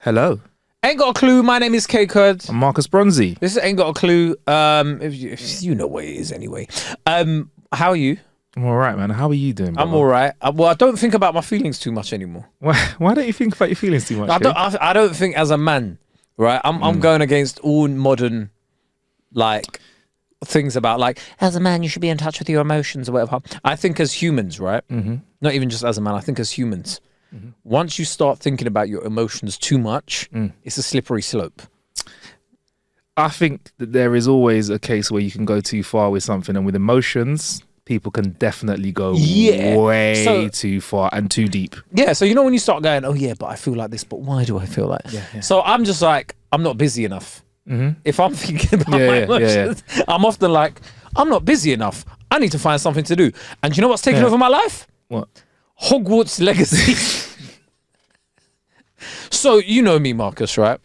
Hello. Ain't got a clue. My name is Kae Kurd. I'm Marcus Bronzy. This is Ain't Got a Clue. If you know what it is anyway. How are you? I'm all right, man. How are you doing, brother? I'm all right. Well, I don't think about my feelings too much anymore. Why don't you think about your feelings too much? I don't think as a man, right? I'm going against all modern, like, things about, like, as a man, you should be in touch with your emotions or whatever. I think as humans, right? Not even just as a man, I think as humans, once you start thinking about your emotions too much, it's a slippery slope. I think that there is always a case where you can go too far with something, and with emotions, people can definitely go way too far and too deep. Yeah, so you know when you start going, oh yeah, but I feel like this, but why do I feel like? Yeah. So I'm just like, I'm not busy enough. If I'm thinking about my emotions, I'm often like, I'm not busy enough. I need to find something to do. And you know what's taken over my life? What? Hogwarts Legacy. So you know me, Marcus, right?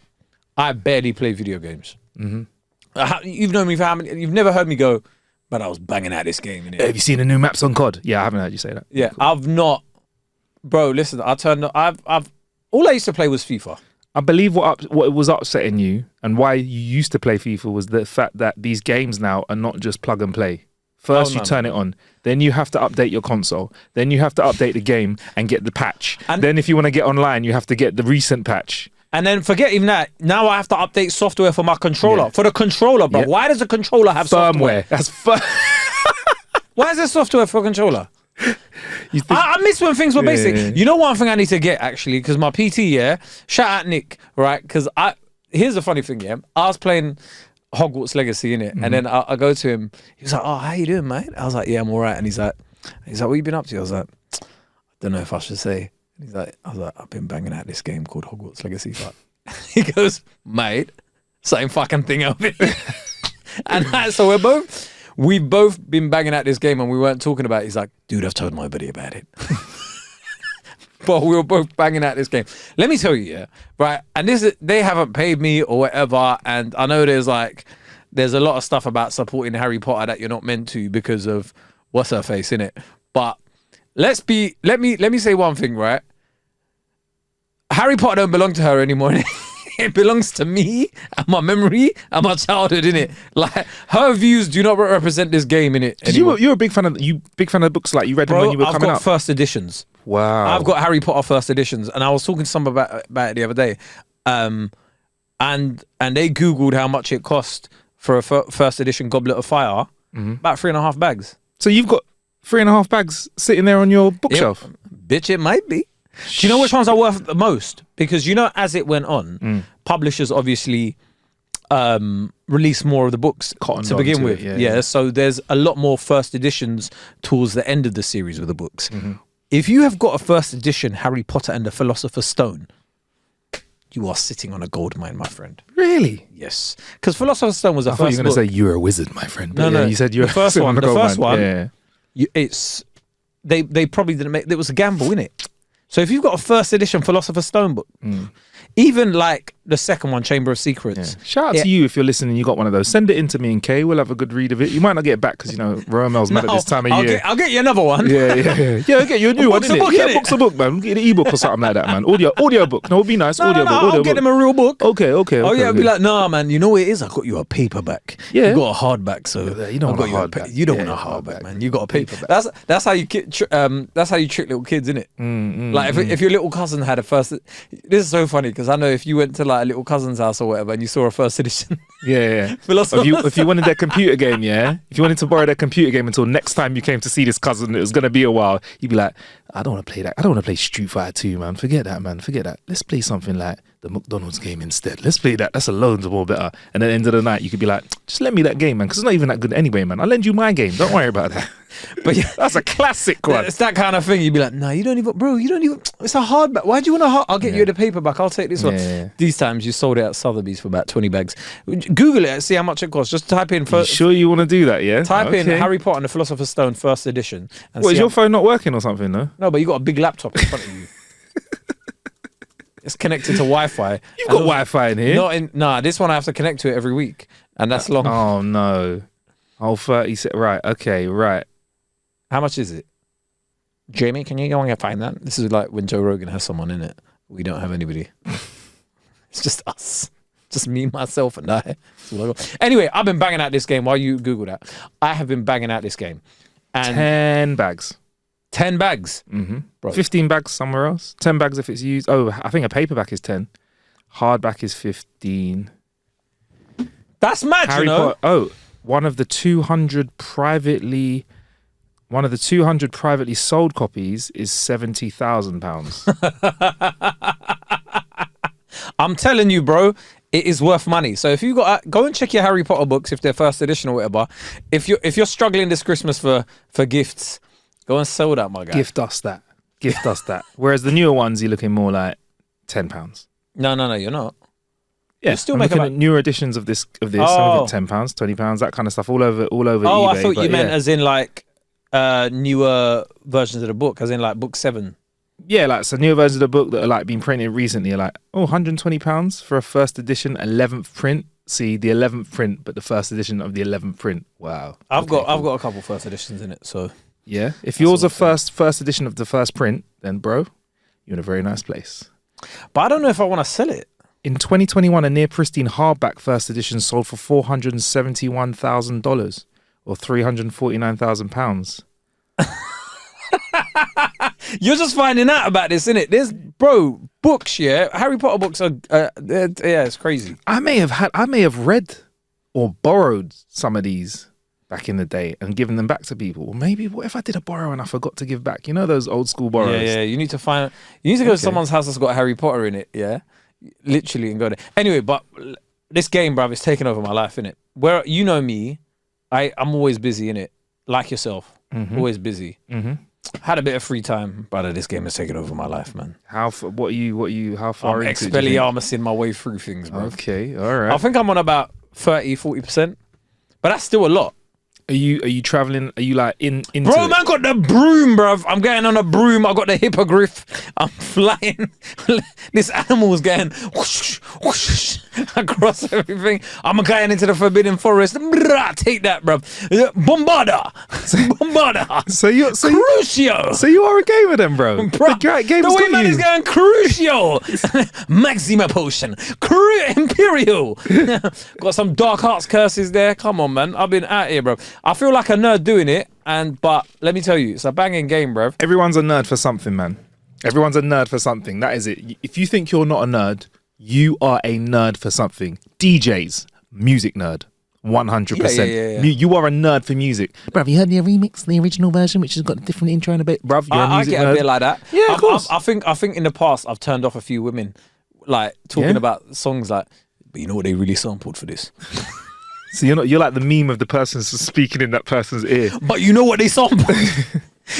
I barely play video games. You've known me for how many? You've never heard me go, but I was banging out this game. Innit? Have you seen the new maps on COD? Yeah, I haven't heard you say that. Yeah, cool. I've not. Bro, listen, I've all I used to play was FIFA. I believe what was upsetting you and why you used to play FIFA was the fact that these games now are not just plug and play. First, you turn it on. Then you have to update your console. Then you have to update the game and get the patch. And then if you want to get online, you have to get the recent patch. And then forget even that. Now I have to update software for my controller. Yeah. For the controller, bro. Yeah. Why does the controller have firmware? Software? Why is there software for a controller? I miss when things were basic. Yeah. You know one thing I need to get, actually, because my PT, shout out Nick, right? Because here's the funny thing, I was playing Hogwarts Legacy, innit? And then I go to him. He was like, oh, how you doing, mate? I was like, yeah, I'm all right. And he's like, what you been up to? I was like, I don't know if I should say. And I was like, I've been banging out this game called Hogwarts Legacy. He goes, mate, same fucking thing up here. And so we've both been banging out this game and we weren't talking about it. He's like, dude, I've told my buddy about it. But we were both banging out this game. Let me tell you, right? And they haven't paid me or whatever. And I know there's a lot of stuff about supporting Harry Potter that you're not meant to because of what's her face, innit? But let me say one thing, right? Harry Potter don't belong to her anymore. It belongs to me and my memory and my childhood, innit? Like, her views do not represent this game, innit? You're a big fan of the books, like you read them when you were coming out. I've got first editions. Wow. I've got Harry Potter first editions, and I was talking to someone about it the other day, and they Googled how much it cost for a first edition Goblet of Fire. About 3.5 bags. So you've got 3.5 bags sitting there on your bookshelf. Bitch, it might be. Do you know which ones are worth the most? Because as it went on, publishers obviously released more of the books to begin with. Yeah, so there's a lot more first editions towards the end of the series with the books. If you have got a first edition Harry Potter and the Philosopher's Stone, you are sitting on a gold mine, my friend. Really? Yes. Because Philosopher's Stone was the first book. I thought you were going to say you're a wizard, my friend. But no, you said you're the first one. The first one, yeah. They probably didn't make, it was a gamble, innit? So if you've got a first edition Philosopher's Stone book, even like the second one, Chamber of Secrets. Shout out to you if you're listening, you got one of those. Send it in to me and Kay. We'll have a good read of it. You might not get it back because, Romel's mad at this time of year. I'll get you another one. Yeah, I'll get you a new one, innit? Yeah, book's a book, man. Get an ebook or something like that, man. Audio book. No, it'd be nice. Audio book. I'll get them a real book. Okay. I'll be like, nah, man, you know what it is? I got you a paperback. Yeah. You got a hardback, so you don't want a hardback. You don't want a hardback, man. You got a paperback. That's how you trick little kids, innit? Like if your little cousin had a first, this is so funny because I know if you went to like a little cousin's house or whatever and you saw a first edition, if you wanted their computer game, if you wanted to borrow their computer game until next time you came to see this cousin, it was gonna be a while. You'd be like, I don't want to play that. I don't want to play Street Fighter 2, man. Forget that, man. Forget that. Let's play something like the McDonald's game instead. Let's play that. That's a loads more better. And at the end of the night, you could be like, just lend me that game, man, because it's not even that good anyway, man. I'll lend you my game. Don't worry about that. But yeah, that's a classic one. It's that kind of thing. You'd be like, no, you don't even, it's a hardback. Why do you want a hard? I'll get you the paperback. I'll take this one. Yeah. These times you sold it at Sotheby's for about 20 bags. Google it and see how much it costs. Just type in first. You sure you want to do that, yeah? Type in Harry Potter and the Philosopher's Stone first edition. What, is your phone not working or something, though? No, but you got a big laptop in front of you. It's connected to Wi-Fi. You've got Wi-Fi in here? This one I have to connect to it every week. And that's long. Oh, no. Oh, 30. Right, okay, right. How much is it? Jamie, can you go and find that? This is like when Joe Rogan has someone in it. We don't have anybody. just us. Just me, myself, and I. That's all I got. Anyway, I've been banging out this game while you Google that. I have been banging out this game. And 10 bags. 10 bags? Mm-hmm. 15 bags somewhere else. 10 bags if it's used. Oh, I think a paperback is 10. Hardback is 15. That's mad, Harry you know? Potter. Oh, one of the 200 privately sold copies is £70,000. I'm telling you, bro, it is worth money. So if you got go and check your Harry Potter books if they're first edition or whatever. If you're struggling this Christmas for gifts, go and sell that, my guy. Gift us that. Whereas the newer ones, you're looking more like £10. No, you're not. Yeah, You're still I'm making looking at newer editions of this. I'm looking at £10, £20, that kind of stuff all over Oh, eBay. I thought you meant as in like newer versions of the book, as in like book 7. Yeah, like so newer versions of the book that are like being printed recently are like, £120 for a first edition 11th print. See the 11th print, but the first edition of the 11th print. Wow. I've got a couple first editions in it, so yeah. If yours are first edition of the first print, then bro, you're in a very nice place. But I don't know if I want to sell it. In 2021, a near pristine hardback first edition sold for $471,000 or £349,000. You're just finding out about this, innit? There's books, yeah. Harry Potter books are it's crazy. I may have read or borrowed some of these back in the day and given them back to people. Or maybe what if I did a borrow and I forgot to give back? You know those old school borrows. Yeah. You need to go to someone's house that's got Harry Potter in it, yeah. Literally, and go there. Anyway, but this game, bruv, is taking over my life, innit? Where you know me, I'm always busy, innit? Like yourself, always busy. Had a bit of free time, but this game has taken over my life, man. How far into it do you think? Expelliarmusing my way through things, bro. Okay, all right. I think I'm on about 30-40%, but that's still a lot. Are you traveling? Are you like into Bro, man got the broom, bruv. I'm getting on a broom. I got the hippogriff. I'm flying. This animal's going whoosh, whoosh, across everything. I'm going into the forbidden forest. Take that, bruv. Bombarda. Crucio. So you are a gamer then, bro. The way man is going Crucio. Maxima potion. Imperial. Got some dark arts curses there. Come on, man. I've been out here, bro. I feel like a nerd doing it, but let me tell you, it's a banging game, bro. Everyone's a nerd for something, man. Everyone's a nerd for something. That is it. If you think you're not a nerd, you are a nerd for something. DJs, music nerd. 100%. Yeah. You are a nerd for music. Bruv, have you heard the remix, the original version, which has got a different intro and a bit? Bruv, you're a music nerd. I get a bit like that. Yeah, of course. I think in the past, I've turned off a few women, like, talking about songs like, but you know what they really sampled for this? So you're like the meme of the person speaking in that person's ear. But you know what they sampled?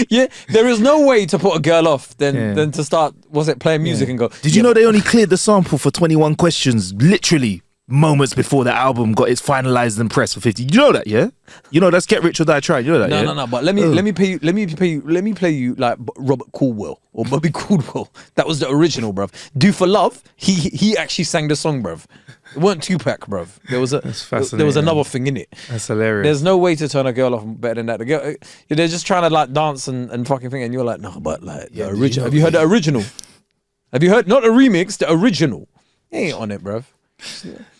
Yeah, there is no way to put a girl off than to start, playing music and go, did you know they only cleared the sample for 21 questions, literally moments before the album got its finalized and pressed for 50? You know that, yeah? You know that's Get Rich or Die Trying. You know that, yeah? No. But let me play you like Robert Caldwell or Bobby Caldwell. That was the original, bruv. Do for Love. He actually sang the song, bruv. It weren't Tupac, bruv. There was another thing in it. That's hilarious. There's no way to turn a girl off better than that. The girl, they're just trying to like dance and fucking thing, and you're like, no, but like the original. Have you heard the original? Have you heard not the remix, the original? You ain't on it, bruv.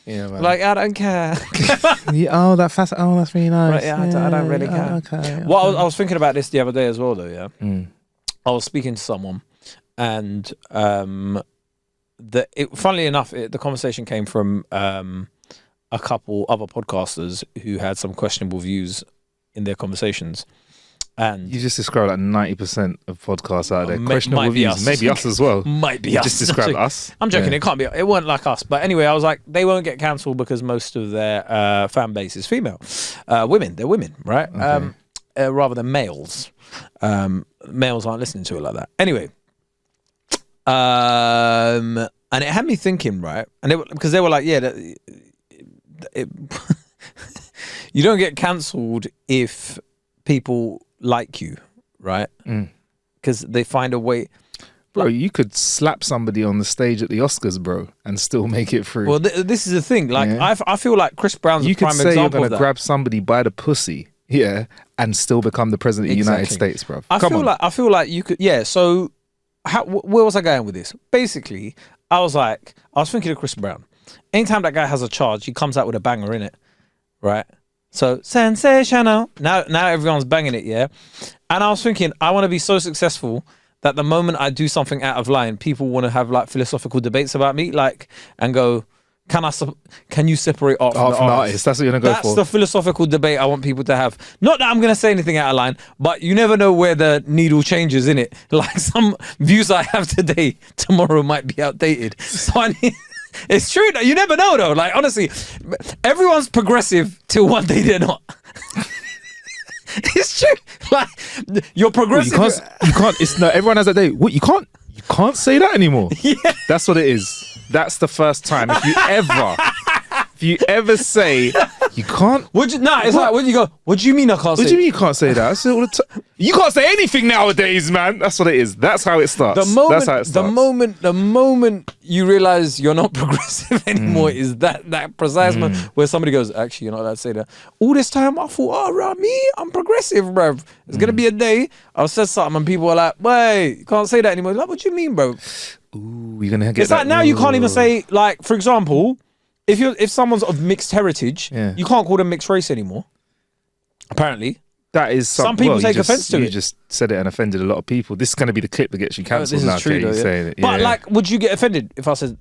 Yeah, man. Like, I don't care. that's really nice. Right, yeah, I don't really care. Okay. Well, I was thinking about this the other day as well, though. Yeah, I was speaking to someone, and funnily enough, the conversation came from a couple other podcasters who had some questionable views in their conversations. And you just described like 90% of podcasts out there. Questionable views. Us. Maybe us as well. Might be you us. Just described us. I'm joking. It can't be. It weren't like us. But anyway, I was like, they won't get cancelled because most of their fan base is female. Women. They're women, right? Okay. Rather than males. Males aren't listening to it like that. Anyway. And it had me thinking, right? And because they were like, yeah, you don't get cancelled if people like you, right? Because they find a way. Bro, you could slap somebody on the stage at the Oscars, bro, and still make it through. Well, this is the thing. Like, I feel like Chris Brown's a prime example of that. You could say you're going to grab somebody by the pussy, and still become the president of the United States, bro. I feel like you could. Yeah. So, where was I going with this? Basically, I was thinking of Chris Brown. Anytime that guy has a charge, he comes out with a banger in it, right? So sensational. Now everyone's banging it, yeah. And I was thinking, I want to be so successful that the moment I do something out of line, people want to have like philosophical debates about me, like, and go, can you separate art from the artist? That's what you're gonna go for. That's the philosophical debate I want people to have. Not that I'm gonna say anything out of line, but you never know where the needle changes in it. Like some views I have today, tomorrow might be outdated. So I need. It's true that you never know though. Like honestly, everyone's progressive till one day they're not. It's true. Like you're progressive. Well, you can't. It's no. Everyone has that day. What you can't say that anymore. Yeah. That's what it is. That's the first time. If you ever say you can't. It's like when you go. What do you mean I can't say? What do you mean you can't say that? I say all the time. You can't say anything nowadays, man. That's what it is. That's how it starts. That's how it starts. The moment you realize you're not progressive anymore is that precise moment where somebody goes, actually, you're not allowed to say that. All this time I thought, oh, around me, I'm progressive, bruv. It's gonna be a day I've said something and people are like, wait, you can't say that anymore. Like, what do you mean, bro? Ooh, you're gonna get. It's like now you can't even say, like, for example, if someone's of mixed heritage, you can't call them mixed race anymore. Apparently. That is some people take offense to it. You just said it and offended a lot of people. This is going to be the clip that gets you cancelled now. This is true, though, saying it. But like, would you get offended if I said?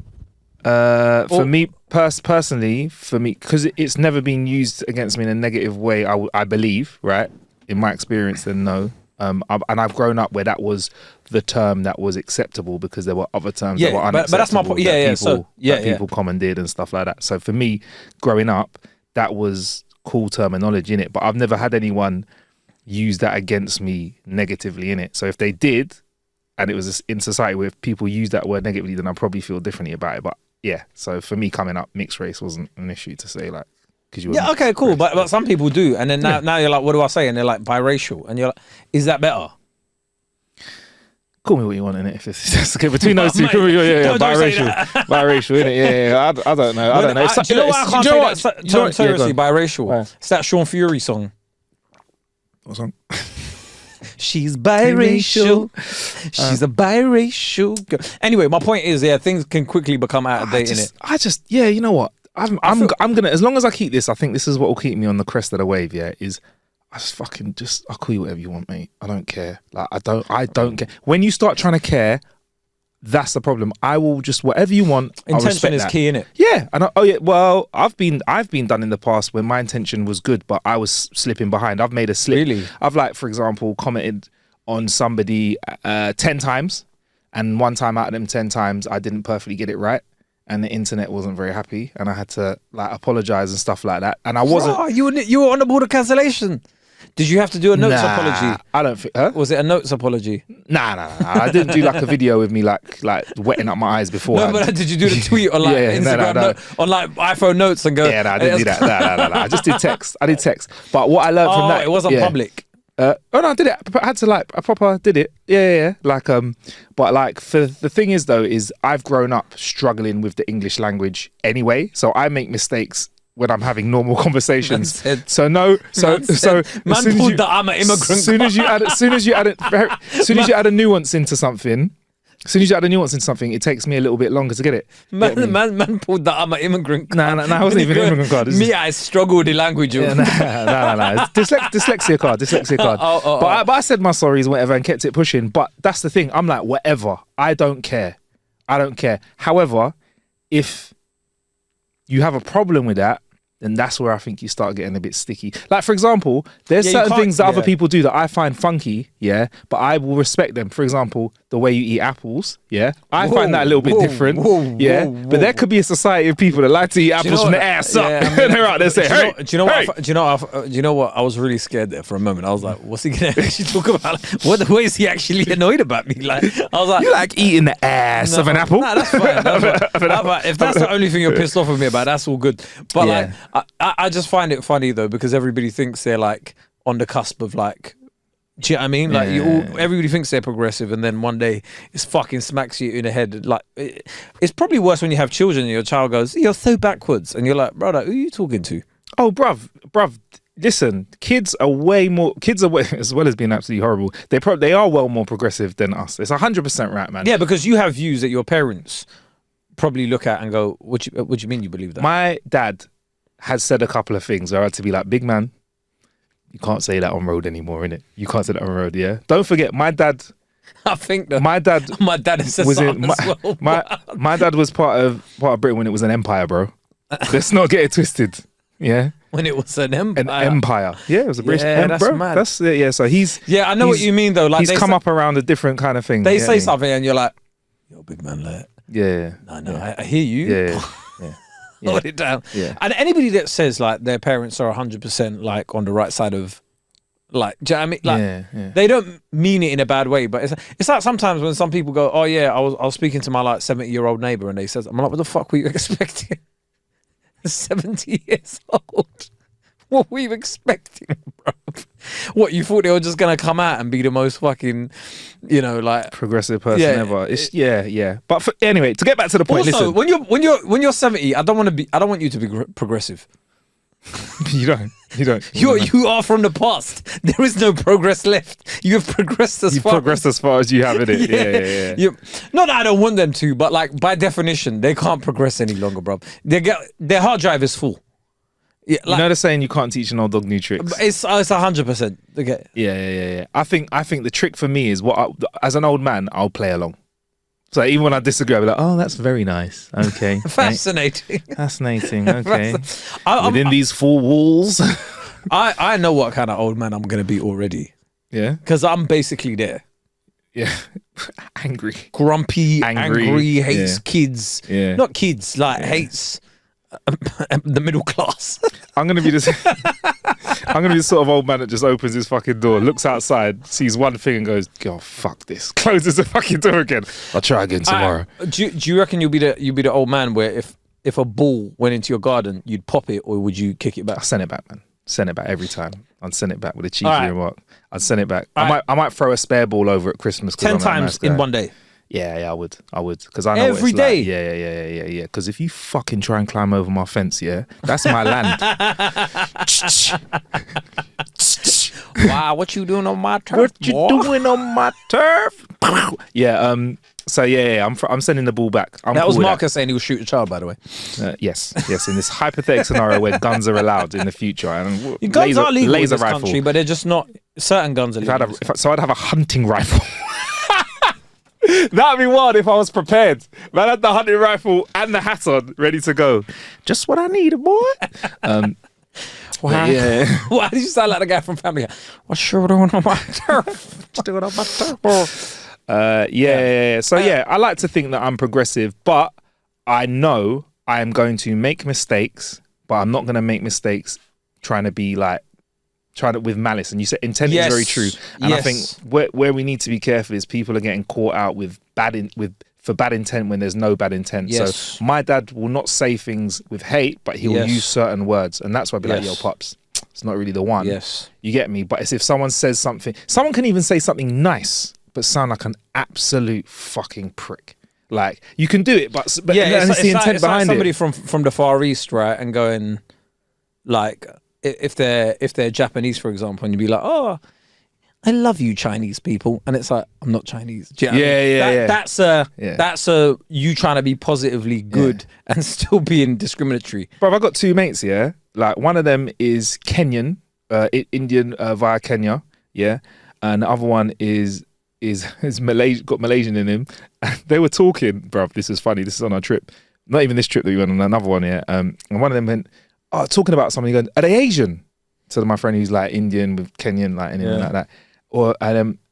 For me personally, because it's never been used against me in a negative way. I believe, right? In my experience, then no. And I've grown up where that was the term that was acceptable because there were other terms that were unacceptable. But that's my point. People commandeered and stuff like that. So for me, growing up, that was cool terminology in it. But I've never had anyone use that against me negatively in it. So if they did, and it was in society where people use that word negatively, then I'd probably feel differently about it. But yeah, so for me coming up, mixed race wasn't an issue to say, like, because you were okay, cool. But some people do, and then now you're like, what do I say? And they're like biracial, and you're like, is that better? Call me what you want in it. If it's okay between those two, biracial in it. Yeah. I don't know. I don't know. Do you know why I can't say that term seriously? Biracial. It's that Sean Fury song. What song? She's biracial. She's a biracial girl. Anyway, my point is, things can quickly become out of date in it. You know what? I'm gonna, as long as I keep this, I think this is what will keep me on the crest of the wave. Yeah, is I I'll call you whatever you want, mate. I don't care. Like I don't care. When you start trying to care, that's the problem. I will just whatever you want. Intention is key, innit? Yeah. And well, I've been done in the past when my intention was good, but I was slipping behind. I've made a slip. Really? I've for example, commented on somebody 10 times, and one time out of them 10 times, I didn't perfectly get it right. And the internet wasn't very happy, and I had to apologize and stuff like that. And I wasn't. Oh, you were on the board of cancellation. Did you have to do a notes apology? I don't think. Huh? Was it a notes apology? Nah. I didn't do a video with me like wetting up my eyes before. No, but did you do the tweet on Instagram on iPhone notes and go? Yeah, I didn't do that. No. I just did text. I did text. But what I learned from that, it wasn't public. No, I did it. I had to I proper did it. Yeah. But for the thing is though, is I've grown up struggling with the English language anyway, so I make mistakes when I'm having normal conversations. Man pulled that I'm an immigrant. As soon as you add a nuance into something. As soon as you add a nuance in something, it takes me a little bit longer to get it. Man pulled that I'm an immigrant card. Nah, I wasn't even an immigrant card. I struggle with the language. Yeah, nah. Dyslexia card. But I said my sorries, whatever, and kept it pushing. But that's the thing. I'm like, whatever. I don't care. However, if you have a problem with that, then that's where I think you start getting a bit sticky. Like, for example, there's certain things that other people do that I find funky, but I will respect them. For example, the way you eat apples, I find that a little bit different, but there could be a society of people that like to eat apples from the ass up. They're out there saying, hey, do you know what? I was really scared there for a moment. I was like, what's he going to actually talk about? What is he actually annoyed about me? Like, I was like, you like eating the ass of an apple? Nah, that's fine. If that's the only thing you're pissed off with me about, that's all good. But I just find it funny though, because everybody thinks they're like on the cusp of like, do you know what I mean? Like everybody thinks they're progressive, and then one day it fucking smacks you in the head. Like it's probably worse when you have children and your child goes, "You're so backwards," and you're like, "Brother, who are you talking to?" Oh, bruv. Listen, kids are way, as well as being absolutely horrible, they are well more progressive than us. It's 100% right, man. Yeah, because you have views that your parents probably look at and go, what do you mean you believe that? My dad has said a couple of things where I had to be like, big man, you can't say that on road anymore, innit? You can't say that on road, yeah? Don't forget, my dad... I think that my dad has said was something in as well. my dad was part of Britain when it was an empire, bro. Let's not get it twisted. Yeah. When it was an empire. An empire. Yeah, it was a British that's bro. mad. That's it, yeah. So I know what you mean though. Like he's come up around a different kind of thing. They say something and you're like, yo, big man, like, yeah. No, I hear you. Yeah. Yeah. Hold it down. Yeah. And anybody that says like their parents are 100% like on the right side of, like, do you know what I mean? Like, they don't mean it in a bad way, but it's like sometimes when some people go, oh yeah, I was speaking to my like 70-year-old neighbor and they says, I'm like, what the fuck were you expecting? 70 years old. What were you expecting, bro? What, you thought they were just gonna come out and be the most fucking, like progressive person ever? It's yeah. But anyway, to get back to the point, also, listen. when you're 70, I don't want you to be progressive. You don't. You are from the past. There is no progress left. You have progressed as far. You've progressed as far as you have in it. Yeah. Not that I don't want them to, but like by definition, they can't progress any longer, bro. Their hard drive is full. Yeah, like, you know the saying, you can't teach an old dog new tricks. It's 100%. Okay. Yeah. I think the trick for me is as an old man, I'll play along. So even when I disagree, I'll be like, oh, that's very nice. Okay. Fascinating. Fascinating. Okay. Within these four walls. I know what kind of old man I'm going to be already. Yeah. Because I'm basically there. Yeah. Angry. Grumpy, angry, hates yeah. kids. Yeah. Not kids, like hates the middle class. I'm gonna be the sort of old man that just opens his fucking door, looks outside, sees one thing and goes, "Oh fuck this!" Closes the fucking door again. I'll try again tomorrow. Do you reckon you'll be the old man where if a ball went into your garden, you'd pop it, or would you kick it back? I'll send it back, man. Send it back every time. I'd send it back with a cheeky remark. I'd send it back. I might throw a spare ball over at Christmas. 10 times in one day. Yeah, I would, because I know every day. Like. Yeah. Because if you fucking try and climb over my fence, that's my land. Wow, what you doing on my turf? What you doing on my turf? Yeah. So I'm sending the ball back. That was Marcus saying he would shoot a child, by the way. Yes. In this hypothetical scenario where guns are allowed in the future, and guns are legal in this rifle. country, but they're just not. Certain guns are legal. So I'd have a hunting rifle. That'd be wild if I was prepared. Man, I had the hunting rifle and the hat on, ready to go. Just what I need, boy. Wow. Yeah. Why did you sound like the guy from Family Guy? What's you doing on my turf? What's doing on my turf? Yeah. So I like to think that I'm progressive, but I know I am going to make mistakes, but I'm not going to make mistakes trying to be like, with malice. And you said intent is very true. And I think where we need to be careful is people are getting caught out with bad intent when there's no bad intent. Yes. So my dad will not say things with hate, but he will use certain words. And that's why I'd be like, yo, pops, it's not really the one. Yes. You get me? But it's if someone says something, someone can even say something nice, but sound like an absolute fucking prick. Like, you can do it, but it's the intent behind somebody it. from the Far East, right? And going, like, if they're Japanese, for example, and you'd be like, oh, I love you Chinese people, and it's like, I'm not Chinese. Do you know what I mean? That's a you trying to be positively good and still being discriminatory. Bro, I've got two mates, like one of them is Kenyan, Indian via Kenya, and the other one is got Malaysian in him. They were talking, bro, this is funny, this is on our trip, not even this trip that we went on, another one, and one of them went, talking about something, going, are they Asian? So my friend who's like Indian with Kenyan, like anything like that.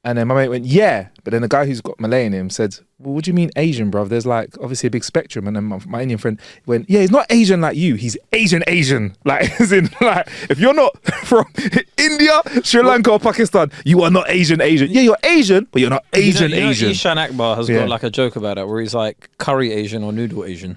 And then my mate went, yeah. But then the guy who's got Malay in him said, well, what do you mean Asian, bruv? There's like obviously a big spectrum. And then my Indian friend went, yeah, he's not Asian like you. He's Asian. Like, as in, like, if you're not from India, Sri Lanka or Pakistan, you are not Asian. Yeah, you're Asian, but you're not Asian. Ishan Akbar has got like a joke about it where he's like curry Asian or noodle Asian.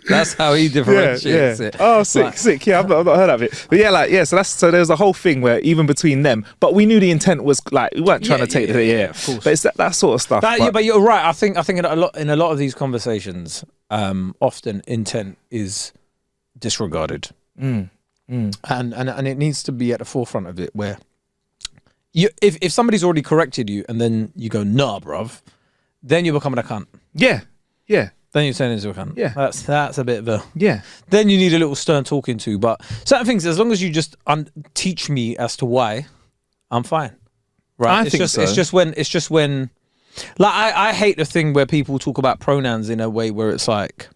That's how he differentiates it. Oh, sick. Yeah, I've not heard of it. But so there's a whole thing where even between them, but we knew the intent was like, we weren't trying to take it. Of course. But it's that sort of stuff. But you're right. I think in a lot of these conversations, often intent is disregarded. And it needs to be at the forefront of it where if somebody's already corrected you and then you go, nah, bruv, then you're becoming a cunt. Yeah. Yeah. Then you turn into a cunt. Yeah. That's a bit of a... Yeah. Then you need a little stern talking to. But certain things, as long as you just teach me as to why, I'm fine. Right? I think so. It's just when... Like, I hate the thing where people talk about pronouns in a way where it's like...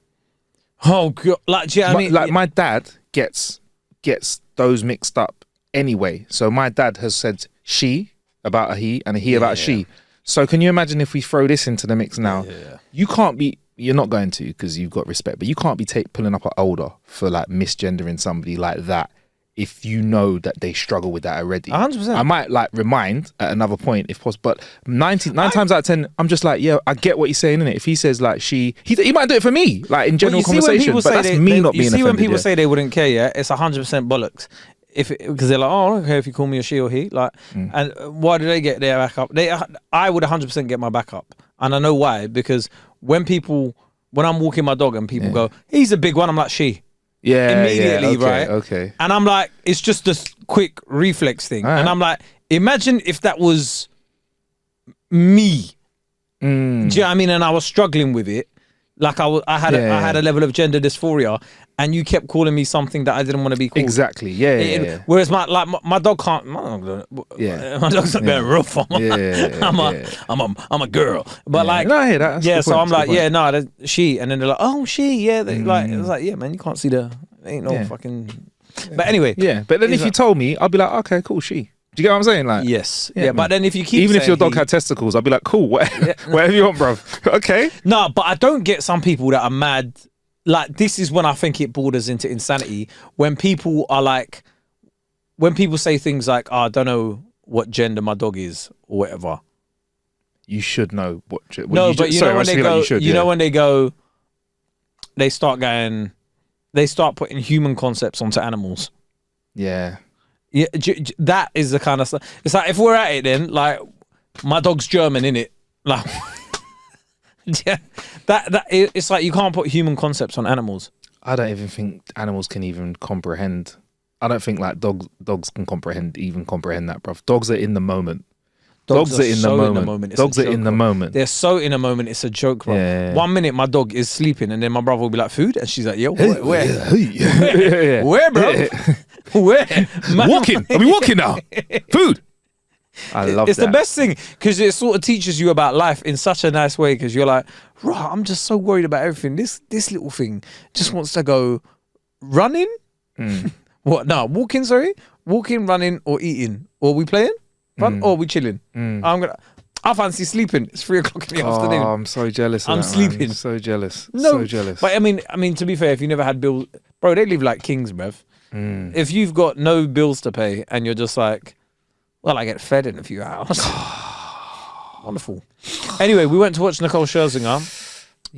Oh, God. Like, do you know what I mean? Like, my dad gets those mixed up anyway. So my dad has said she about a he and a he about a she. So can you imagine if we throw this into the mix now? Yeah. You can't be... You're not going to because you've got respect, but you can't be pulling up an older for like misgendering somebody like that if you know that they struggle with that already. 100%. I might like remind at another point if possible, but nine times out of 10, I'm just like, yeah, I get what he's saying, innit? If he says like he might do it for me, like in general conversation, but that's me not being offended. You see when people say they wouldn't care, yeah, it's 100% bollocks. Because they're like, oh, I don't care if you call me a she or he. Like, and why do they get their back up? I would 100% get my back up. And I know why, because when I'm walking my dog and people go, he's a big one, I'm like, she. Yeah. Immediately, Okay, right? Okay. And I'm like, it's just this quick reflex thing. Right. And I'm like, imagine if that was me. Do you know what I mean? And I was struggling with it. Like I had a level of gender dysphoria, and you kept calling me something that I didn't want to be called. Exactly. Yeah. Whereas my dog can't. My dog's not going rough. I'm a girl. But like, no, I hear that. That's so I'm like, point. she, and then they're like, oh, she, yeah. Like it's like, yeah, man, you can't see ain't no fucking. But anyway, But then if you told me, I'd be like, okay, cool, she. Do you get what I'm saying? Like, yes, but then if you keep even if your dog had testicles, I'd be like, cool, whatever you want, bruv. Okay. No, but I don't get some people that are mad. Like, this is when I think it borders into insanity. When people say things like, oh, I don't know what gender my dog is or whatever. You should know what. When they go, they start putting human concepts onto animals. Yeah. Yeah, that is the kind of stuff. It's like, if we're at it then, like, my dog's German, innit? Like, yeah, it's like you can't put human concepts on animals. I don't even think animals can even comprehend. I don't think like dogs can comprehend that, bruv. Dogs are in the moment. Dogs are in the moment. Dogs are in the moment. They're so in a moment. It's a joke, bro. Yeah. 1 minute my dog is sleeping, and then my brother will be like, "Food," and she's like, "Yo, where? Where, bro? Where? Walking. Are we walking now? Food." I love it's that. the best thing because it sort of teaches you about life in such a nice way. Because you're like, "Right, I'm just so worried about everything. This little thing just wants to go running. What? No, walking. Sorry, walking, running, or eating. Or are we playing? Or are we chilling? I fancy sleeping. It's 3 o'clock in the afternoon. Oh, I'm so jealous. I'm sleeping. Man. So jealous. No, so jealous. But I mean, to be fair, if you never had bills, bro, they live like kings, bruv. If you've got no bills to pay and you're just like, well, I get fed in a few hours. Wonderful. Anyway, we went to watch Nicole Scherzinger.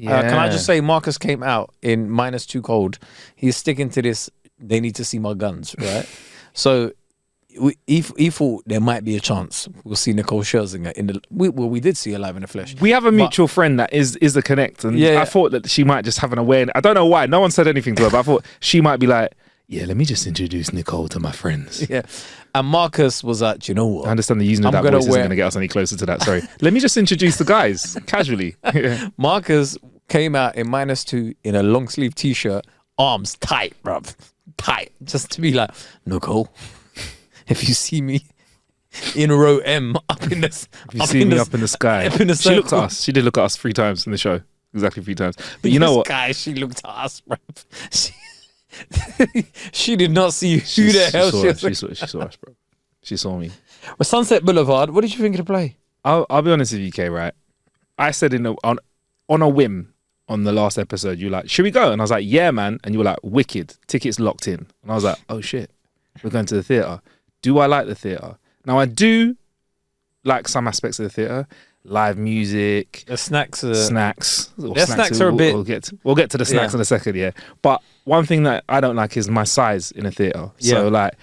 Can I just say, Marcus came out in -2 cold. He's sticking to this. They need to see my guns, right? So. He thought there might be a chance we'll see Nicole Scherzinger in the. We did see her live in the flesh. We have a mutual friend that is a connect, and I thought that she might just have an awareness. I don't know why. No one said anything to her, but I thought she might be like, yeah, let me just introduce Nicole to my friends. Yeah, and Marcus was like, you know what? I understand the using of that voice isn't going to get us any closer to that. Sorry. Let me just introduce the guys casually. Yeah. Marcus came out in -2 in a long sleeve t-shirt, arms tight, bruv, tight, just to be like, Nicole. If you see me in row M up in the up in the sky, she looked at us. She did look at us 3 times in the show, exactly 3 times. But you know what? Guy, she looked at us, bro. She did not see who the hell she was. She saw us, bro. She saw me. Well, Sunset Boulevard. What did you think of the play? I'll be honest with you, Kay. Right? I said on a whim on the last episode, you were like, should we go? And I was like, yeah, man. And you were like, wicked. Tickets locked in. And I was like, oh shit, we're going to the theatre. Do I like the theatre? Now, I do like some aspects of the theatre. Live music. The snacks are... Snacks. Snacks are a bit... We'll get to the snacks in a second, yeah. But one thing that I don't like is my size in a theatre. So, like,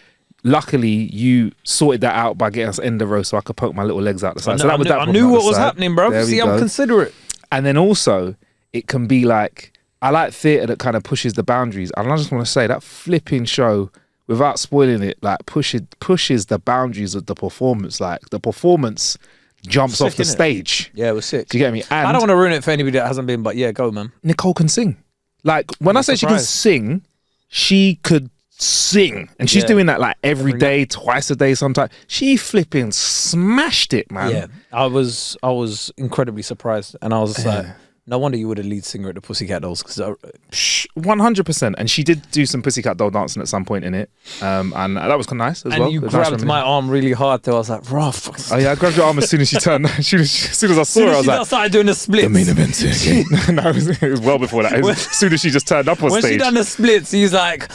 luckily, you sorted that out by getting us end the row so I could poke my little legs out the side. I knew what was happening, bro. See, I'm considerate. And then also, it can be like... I like theatre that kind of pushes the boundaries. And I just want to say, that flipping show... Without spoiling it, like pushes the boundaries of the performance. Like the performance jumps Sick, off the innit? stage. Yeah, it was sick. Do you get me? And I don't want to ruin it for anybody that hasn't been, but yeah, go, man. Nicole can sing. Like when I say she can surprised. sing, she could sing, and she's Yeah. doing that like every day, twice a day, sometimes. She flipping smashed it, man. Yeah, I was incredibly surprised, and I was just like, no wonder you were the lead singer at the Pussycat Dolls, because 100%. And she did do some Pussycat Doll dancing at some point in it, and that was kind of nice as well. and you It was nice grabbed from my me. arm really hard. Though I was like, rough. Oh yeah, I grabbed your arm as soon as she turned. as soon as I saw her, I was like, started doing the splits. the main event again. No, it was well before that. It was as soon as she just turned up on When stage. she done the splits, he's like,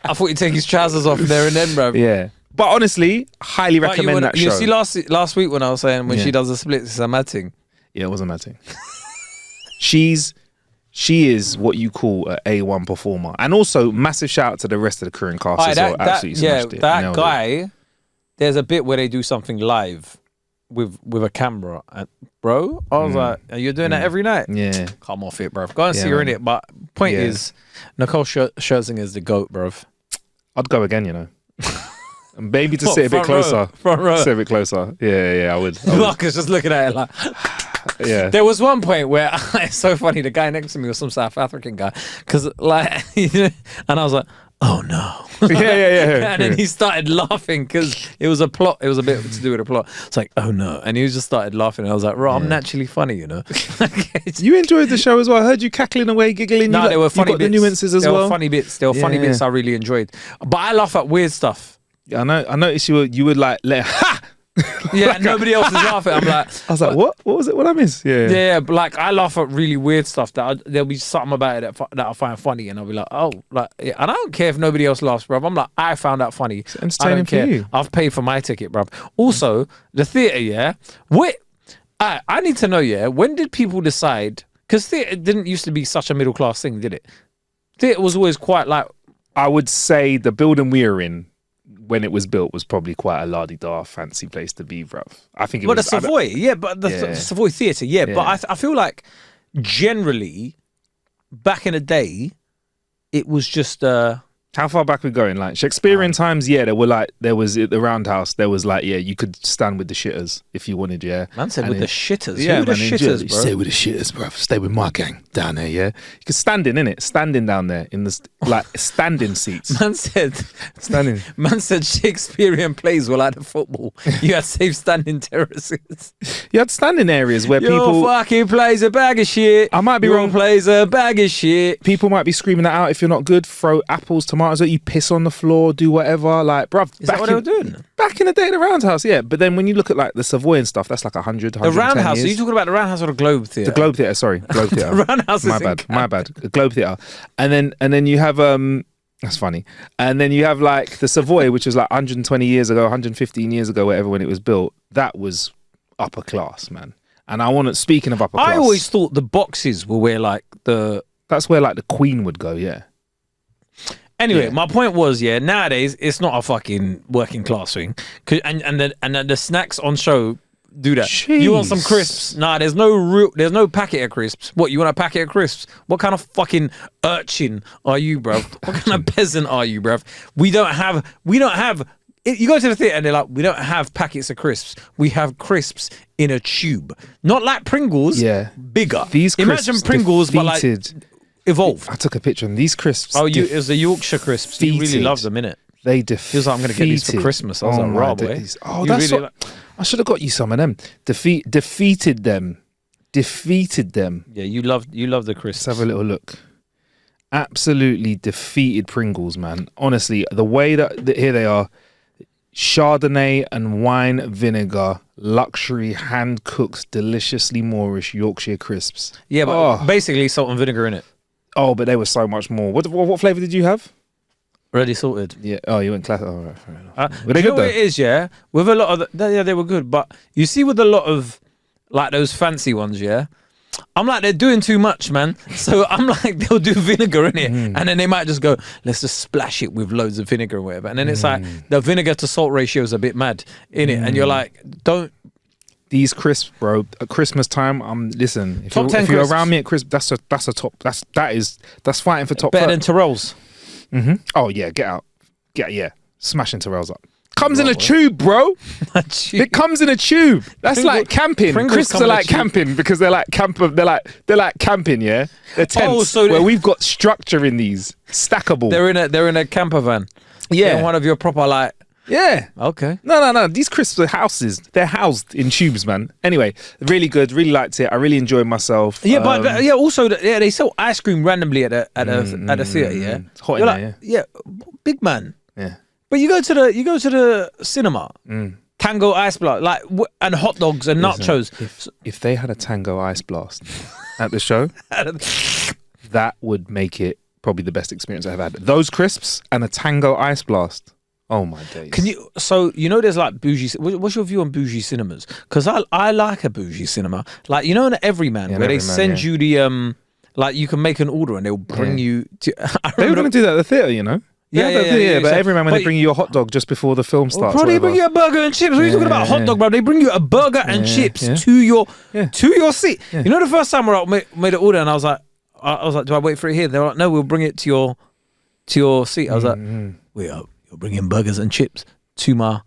I thought he'd take his trousers off there and then, bro. Yeah, but honestly, highly But recommend that you show. see last week when I was saying when Yeah. she does the splits, it's a mad thing. Yeah, it wasn't matting. She is what you call a A1 performer, and also massive shout out to the rest of the crew and cast as well. Absolutely smashed it. That Nailed it. guy. There's a bit where they do something live with a camera, and bro, I was like, "You're doing that every night." Yeah, Come off it, bro. Go and Yeah, see her in man. it. But point Yeah. is, Nicole Scherzinger is the GOAT, bro. I'd go again. You know, and maybe to What, sit a bit front row? closer. Front row. Sit a bit closer. Yeah, I would. Marcus just looking at it like. Yeah. There was one point where it's so funny. The guy next to me was some South African guy, because like, and I was like, "Oh no!" Yeah. And then he started laughing because it was a plot. It was a bit to do with a plot. It's like, "Oh no!" And he just started laughing. And I was like, "Bro, I'm naturally funny, you know." You enjoyed the show as well. I heard you cackling away, giggling. No, there were funny you got bits. the nuances as there well. Were funny bits. There were funny Yeah. bits I really enjoyed. But I laugh at weird stuff. Yeah, I noticed you would like let ha. Yeah, and nobody else is laughing. I'm like, I was like, what? What was it? What I missed? Yeah. yeah, but like I laugh at really weird stuff there'll be something about it that I find funny, and I'll be like, oh, like, yeah. And I don't care if nobody else laughs, bro. I'm like, I found that funny. I entertaining don't for care. you. I've paid for my ticket, bro. Also, the theater, yeah. What? I need to know, yeah. When did people decide? Because theater didn't used to be such a middle class thing, did it? Theater was always quite like. I would say the building we were in when it was built was probably quite a la-di-da fancy place to be, bruv. I think it But was. the Savoy, yeah, but the Yeah. Savoy Theatre, yeah. Yeah. But I feel like generally back in the day, it was just How far back we going? Like Shakespearean times, yeah, there was at the Roundhouse, there was like, yeah, you could stand with the shitters if you wanted, yeah. man said And with the it- shitters. Yeah, Who were the man, shitters, enjoy- bro? Stay with the shitters, bruv. Stay with my gang down there, yeah. You could stand in it, standing down there in the like standing seats, Man said, standing. man said Shakespearean plays were like the football. You had safe standing terraces. You had standing areas where Your people fucking plays a bag of shit. I might be Your wrong. plays a bag of shit. people might be screaming that out if you're not good. Throw apples, tomatoes at you, piss on the floor, do whatever. Like, bruv, Is that what they were doing? Back in the day, the Roundhouse, yeah. But then when you look at like the Savoy and stuff, that's like 100, The 110 Roundhouse. Are years. you talking about the Roundhouse or the Globe Theatre? The Globe Theatre, sorry, Globe Theatre. Roundhouse is my in bad, Canada. my bad. The Globe Theatre, and then you have that's funny, and then you have like the Savoy, which was like 120 years ago, 115 years ago, whatever, when it was built. That was upper class, man. And I want to, speaking of upper class, I always thought the boxes were where like the. that's where like the Queen would go, yeah. Anyway, Yeah. my point was, yeah, nowadays it's not a fucking working class thing, and the snacks on show do that. You want some Jeez. crisps? Nah, there's no packet of crisps. What, you want a packet of crisps? What kind of fucking urchin are you, bruv? What kind of peasant are you, bruv? We don't have. You go to the theatre and they're like, we don't have packets of crisps. We have crisps in a tube, not like Pringles. Yeah. bigger. These Imagine crisps Pringles, but like defeated. evolved. I took a picture of these crisps. Oh, it was the Yorkshire crisps. You really defeated. love them, innit? They defeated. He was like, I'm going to get these for Christmas. I was like, my raw, boy. days. Oh, You that's really what, I should have got you some of them. Defeated them. Yeah, you love the crisps. Let's have a little look. Absolutely defeated Pringles, man. Honestly, the way that here they are, Chardonnay and wine vinegar, luxury hand cooked, deliciously Moorish Yorkshire crisps. Yeah, but basically salt and vinegar in it. Oh, but they were so much more. What flavor did you have? Ready sorted. Yeah. Oh, you went classic. Oh, right, fair enough. Were they Do you good know though? what it is, yeah? With a lot of yeah, they were good. But you see, with a lot of like those fancy ones, yeah, I'm like, they're doing too much, man. So I'm like, they'll do vinegar in it, and then they might just go, let's just splash it with loads of vinegar or whatever. And then it's like the vinegar to salt ratio is a bit mad in it, and you're like, don't. These crisps, bro. At Christmas time, listen. If Top 10 if you're crisps. around me at Christmas, that's a top. That's fighting for top. Better third. than Tyrrell's. Oh yeah, get out. Yeah, smash into rails up. Comes in a tube, bro. It comes in a tube. That's like camping. Crisps are like camping because they're like camper. They're like camping. Yeah, they're tents. Where we've got structure in these stackable. They're in a camper van. Yeah, one of your proper like. Yeah. Okay. No. These crisps are houses. They're housed in tubes, man. Anyway, really good. Really liked it. I really enjoyed myself. Yeah, but yeah. Also, they sell ice cream randomly at a theater. Yeah. It's hot in there. Yeah. Big man. Yeah. But you go to the cinema, Tango Ice Blast, and hot dogs and nachos. If they had a Tango Ice Blast at the show, that would make it probably the best experience I've had. Those crisps and a Tango Ice Blast. Oh my days. There's like bougie. What's your view on bougie cinemas? Because I like a bougie cinema. Like, in an Everyman where they send you the like you can make an order and they'll bring you to. They were going to do that at the theater, you know. Yeah. But Everyman, when they bring you your hot dog just before the film starts. Bro, they bring you a burger and chips. What are you talking about? Hot dog, bro. They bring you a burger and chips to your seat. Yeah. You know, the first time I made an order and I was like, do I wait for it here? They were like, no, we'll bring it to your seat. I was like, wait up. You're bringing burgers and chips to my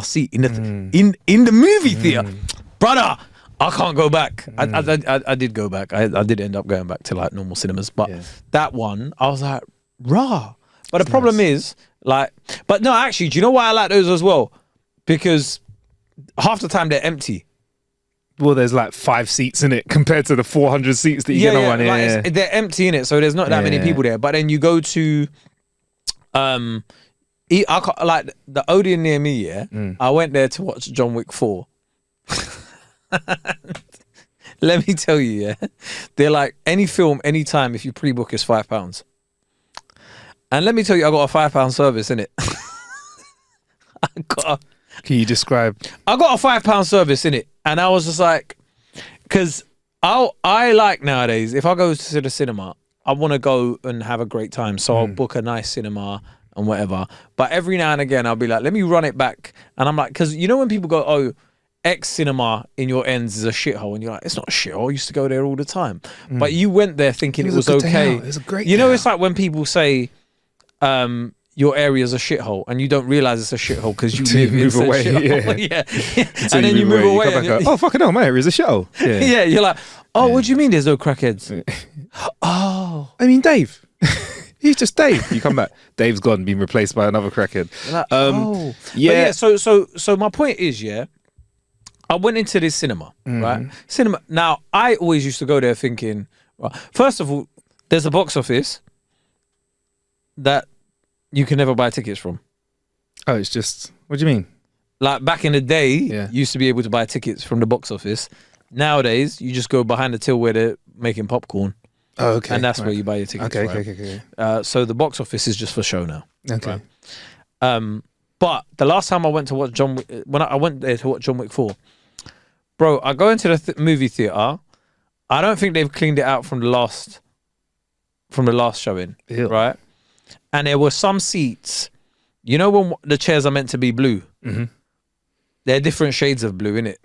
seat in the movie theater, brother. I can't go back. I did go back. I did end up going back to like normal cinemas, but that one I was like, rah. But the problem is but no, actually, do you know why I like those as well? Because half the time they're empty. Well, there's like 5 seats in it compared to the 400 seats that you get on one. They're empty in it, so there's not that many people there. But then you go to like the Odeon near me, I went there to watch John Wick 4. Let me tell you, they're like, any film, anytime, if you pre-book is £5. And let me tell you, I got a £5 service in it. Can you describe? I got a £5 service in it, and I was just like, because I like nowadays, if I go to the cinema, I want to go and have a great time, so I'll book a nice cinema and whatever. But every now and again, I'll be like, let me run it back. And I'm like, because you know when people go, oh, X cinema in your ends is a shithole, and you're like, it's not a shithole. I used to go there all the time. But you went there thinking it was okay. It was a great You know, it's like when people say your area's a shithole, and you don't realize it's a shithole because you move away. And then you move away. And go, oh, fucking hell, my area's a shithole. Yeah, you're like, oh, what do you mean there's no crackheads? Oh. I mean, Dave. He's just Dave. You come back. Dave's gone, been replaced by another crackhead. Like, So my point is, I went into this cinema, right? Cinema. Now, I always used to go there thinking, well, first of all, there's a box office that you can never buy tickets from. Oh, it's just, what do you mean? Like back in the day, you used to be able to buy tickets from the box office. Nowadays, you just go behind the till where they're making popcorn. Oh, okay. And that's where you buy your tickets. Okay. So the box office is just for show now. Okay. Right? But the last time I went to watch John Wick, when I went there to watch John Wick 4, bro, I go into the movie theater. I don't think they've cleaned it out from the last showing, right? And there were some seats. You know when the chairs are meant to be blue? Mm-hmm. They're different shades of blue, innit?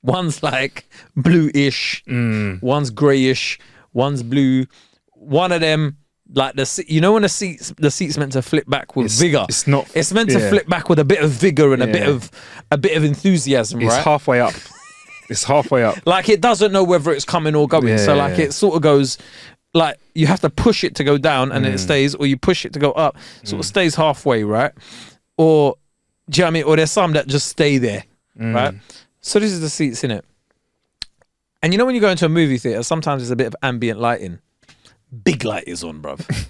One's like bluish, one's grayish, one's blue. One of them, like you know when the seat's meant to flip back with vigor. It's not. It's meant to flip back with a bit of vigor and a bit of enthusiasm. It's right? halfway up. It's halfway up. Like it doesn't know whether it's coming or going. So like it sort of goes. Like you have to push it to go down and then it stays, or you push it to go up. Sort of stays halfway, right? Or do you know what I mean? Or there's some that just stay there, right? So this is the seats in it. And you know when you go into a movie theater, sometimes there's a bit of ambient lighting. Big light is on, bruv.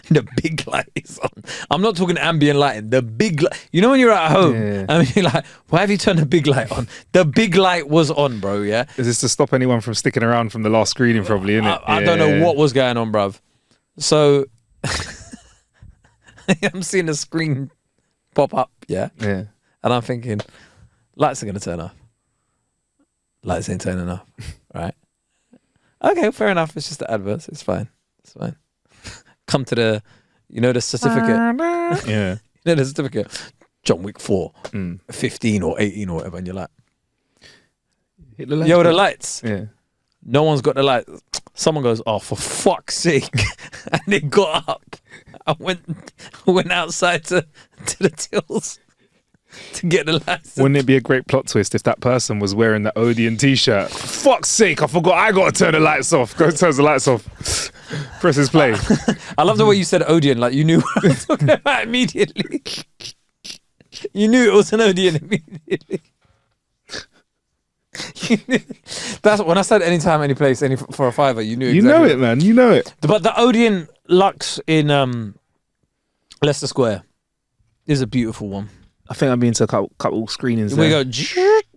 The big light is on. I'm not talking ambient lighting. The big light. You know when you're at home and you're like, why have you turned the big light on? The big light was on, bro, yeah? Is this to stop anyone from sticking around from the last screening probably, isn't it? I don't know what was going on, bruv. So I'm seeing the screen pop up, yeah? Yeah. And I'm thinking, lights are going to turn off. Lights ain't turning off, right? Okay, fair enough. It's just the adverts. It's fine. It's fine. Come to the, the certificate. Yeah. The certificate. John Wick 4, 15 or 18 or whatever. And you're like, hit the lights. Yo, the lights. Yeah. No one's got the lights. Someone goes, oh, for fuck's sake. And they got up. I went outside to the tills to get the license. Wouldn't it be a great plot twist if that person was wearing the Odeon t-shirt? For fuck's sake, I forgot I got to turn the lights off. Go turn the lights off. Presses play. I love the way you said Odeon, like you knew what I was talking about immediately. You knew it was an Odeon immediately. That's when I said anytime, any place, any for a fiver. You knew. Exactly. You know it, man. You know it. But the Odeon Lux in Leicester Square is a beautiful one. I think I've been to a couple screenings. We there. go.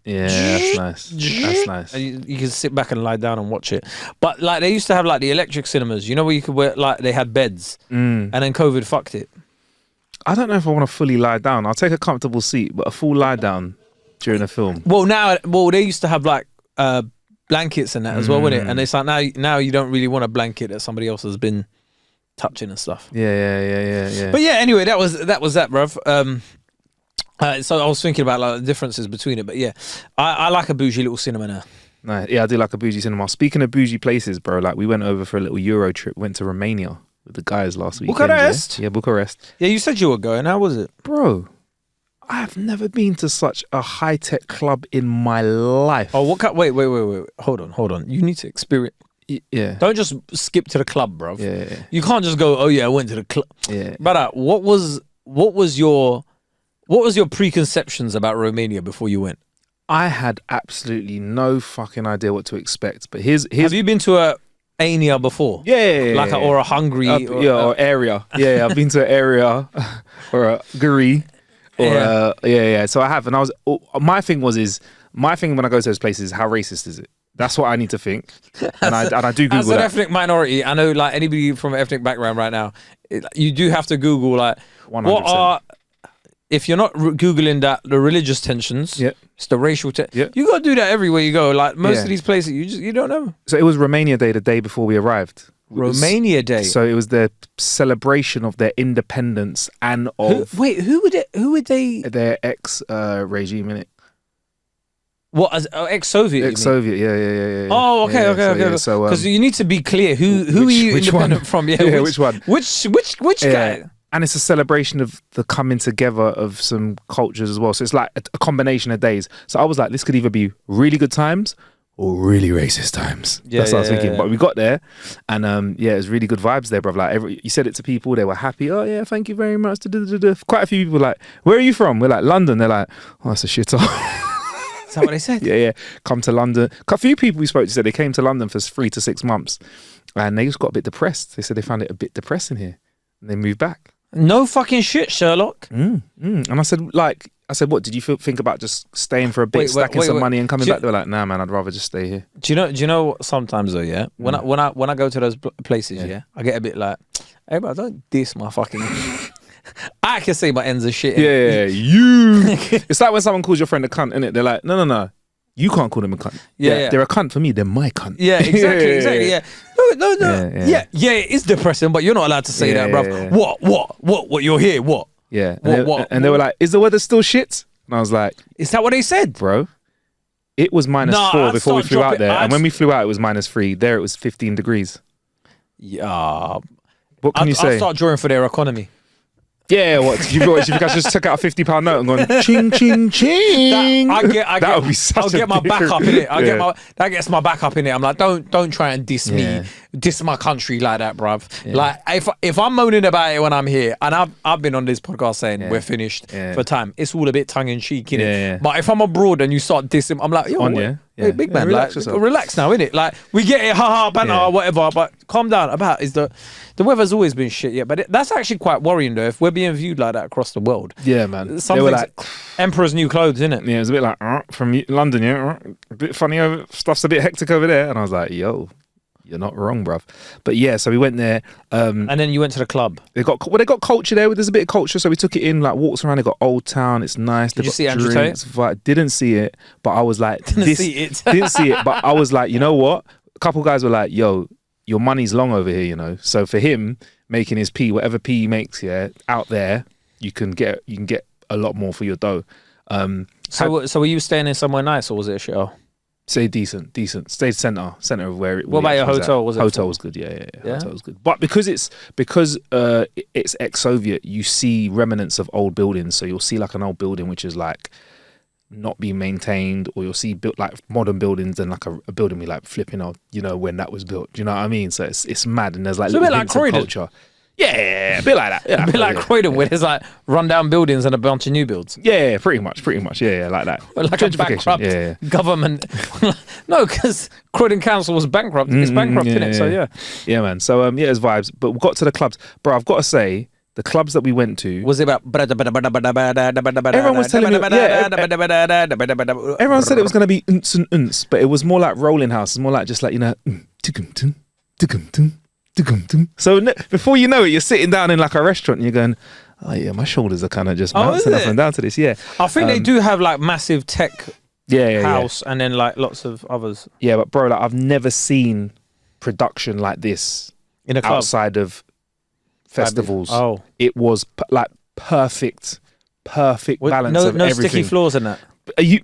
Yeah, that's nice. That's nice. And you can sit back and lie down and watch it. But like they used to have like the electric cinemas. You know where you could wear like they had beds, and then COVID fucked it. I don't know if I want to fully lie down. I'll take a comfortable seat, but a full lie down during a film. Well, they used to have like blankets and that as well, wouldn't it? And it's like now you don't really want a blanket that somebody else has been touching and stuff. Yeah. But yeah, anyway, that was that, bruv. So I was thinking about like the differences between it, but yeah, I like a bougie little cinema now. Nice. Yeah, I do like a bougie cinema. Speaking of bougie places, bro, like we went over for a little Euro trip. Went to Romania with the guys last week. Bucharest? Yeah, Bucharest. Yeah, you said you were going. How was it? Bro, I've never been to such a high-tech club in my life. Oh, wait. Hold on. You need to experience. Yeah. Don't just skip to the club, bro. Yeah. You can't just go, oh yeah, I went to the club. Yeah. But what was your preconceptions about Romania before you went? I had absolutely no fucking idea what to expect. But here's Have you been to a Ania before? Yeah. Like or a Hungary or area. Yeah, I've been to an area or a Guri. Yeah. So I have, and my thing when I go to those places, how racist is it? That's what I need to think, and I do Google as an ethnic minority. I know, like anybody from an ethnic background right now, you do have to Google like 100%. what are. If you're not Googling that, the religious tensions, it's the racial you got to do that everywhere you go. Like most of these places, you don't know. So it was Romania Day the day before we arrived. Romania Day. So it was the celebration of their independence and of who would they? Their ex-regime, innit? What, as ex-Soviet? Ex-Soviet, yeah. Oh, okay. So because you need to be clear who are you independent from? Yeah, which one? Which guy? And it's a celebration of the coming together of some cultures as well. So it's like a combination of days. So I was like, this could either be really good times or really racist times. That's what I was thinking. But we got there, and it was really good vibes there, bro. Like you said it to people, they were happy. Oh yeah, thank you very much. Quite a few people were like, where are you from? We're like, London. They're like, oh, that's a shit hole. Is that what they said? Yeah. Come to London. A few people we spoke to said they came to London for 3 to 6 months, and they just got a bit depressed. They said they found it a bit depressing here, and they moved back. No fucking shit, Sherlock. And I said, what did you think about just staying for a bit, stacking some money and coming back? They were like, nah, man, I'd rather just stay here. Do you know what, sometimes though, yeah? When I go to those places, I get a bit like, hey, bro, don't diss my fucking. I can say my ends of shit. Yeah, you. It's like when someone calls your friend a cunt, innit? They're like, no. You can't call them a cunt. Yeah. They're a cunt for me. They're my cunt. Yeah, exactly. Yeah. No. Yeah, it is depressing, but you're not allowed to say that, bruv. Yeah. What? You're here. What? Yeah. And they were like, is the weather still shit? And I was like, is that what they said, bro? It was -4 before we flew out there, and when we flew out, it was -3. There, it was 15 degrees. Yeah. What can you say? I'll start drawing for their economy. Yeah, what? Do you think I just took out a £50 note and gone ching ching ching? That would be such I'll get my back up in it. That gets my back up in it. I'm like, don't try and diss me, diss my country like that, bruv. Yeah. Like if I'm moaning about it when I'm here, and I've been on this podcast saying we're finished for time. It's all a bit tongue in cheek, innit? Yeah. But if I'm abroad and you start dissing, I'm like, yo, hey, big man, relax now, innit? Like we get it, haha, banter, whatever. But calm down. The weather's always been shit, but that's actually quite worrying though. If we're being viewed like that across the world, yeah, man. They were like emperor's new clothes, innit? Yeah, it was a bit like from London, a bit funny. Stuff's a bit hectic over there, and I was like, yo, you're not wrong, bruv. But yeah, so we went there, and then you went to the club. They got culture there. There's a bit of culture, so we took it in. Like walks around. They got Old Town. It's nice. Did you see Andrew Tate? Didn't see it, but I was like, didn't see it. Didn't see it, but I was like, you know what? A couple guys were like, yo, your money's long over here, you know. So for him making his P, whatever P he makes, out there, you can get a lot more for your dough. So were you staying in somewhere nice, or was it a show? Stayed decent. Stayed center of where it. What about your hotel? Was it hotel full? was good? Yeah. Hotel was good. But because it's ex-Soviet, you see remnants of old buildings. So you'll see like an old building which is like not being maintained, or you'll see built like modern buildings and like a building be like flipping out, you know, when that was built. Do you know what I mean? So it's mad, and there's like So a little bit like hints of Croydon. culture. Yeah, a bit like that. Yeah, A bit like Croydon, where there's like rundown buildings and a bunch of new builds. Yeah, pretty much. Yeah, like that. Like a bankrupt government. No, because Croydon Council was bankrupt. It's bankrupt, innit? So yeah. Yeah, man. So it's vibes. But we got to the clubs. Bro, I've got to say, the clubs that we went to. Was it about... Everyone was telling me... everyone said it was going to be unts and unts, but it was more like rolling house. It's more like just like, you know... So before you know it, you're sitting down in like a restaurant and you're going, oh yeah, my shoulders are kind of just bouncing up and down to this. Yeah, I think they do have like massive tech house and then like lots of others. Yeah, but bro, like I've never seen production like this in a club outside of festivals. Oh, it was like perfect balance of no everything. sticky floors in that.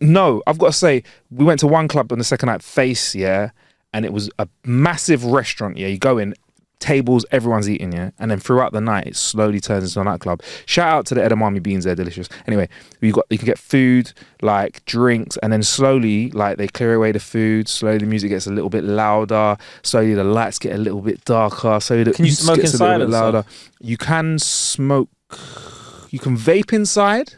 No, I've got to say, we went to one club on the second night, Face, yeah, and it was a massive restaurant. Yeah, you go in. Tables, everyone's eating, yeah, and then throughout the night it slowly turns into a nightclub. Shout out to the edamame beans, they're delicious. Anyway, you can get food, like drinks, and then slowly, like they clear away the food. Slowly, the music gets a little bit louder. Slowly, the lights get a little bit darker. So the can you smoke gets inside? A little bit louder. You can smoke. You can vape inside.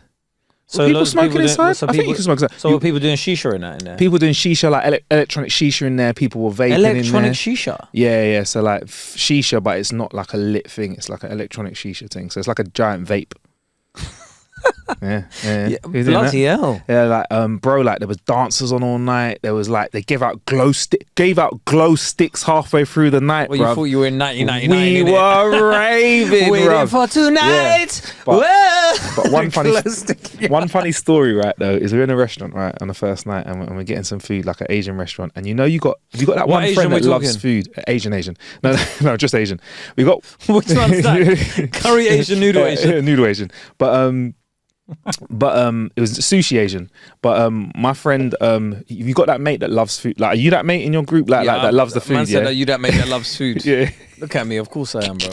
So people smoking inside? I think you can smoke inside. So were people doing shisha in that in there? People doing shisha, like electronic shisha in there. People were vaping electronic in there. Shisha? Yeah. So like shisha, but it's not like a lit thing. It's like an electronic shisha thing. So it's like a giant vape. Yeah. Bloody hell. Yeah, like bro, like there was dancers on all night. There was like they gave out glow sticks halfway through the night. Well, you thought you were in 1999. We were raving, waiting for tonight. Yeah. But one funny story, right? Though, is we're in a restaurant, right, on the first night, and we're getting some food, like an Asian restaurant, and you know you got that one friend that loves food. Asian. No, just Asian. We got which one's that? Curry Asian, noodle Asian, noodle Asian. But it was sushi Asian. But my friend, you got that mate that loves food. Like, are you that mate in your group like that loves the food? Man said that you that mate that loves food. Yeah. Look at me, of course I am, bro.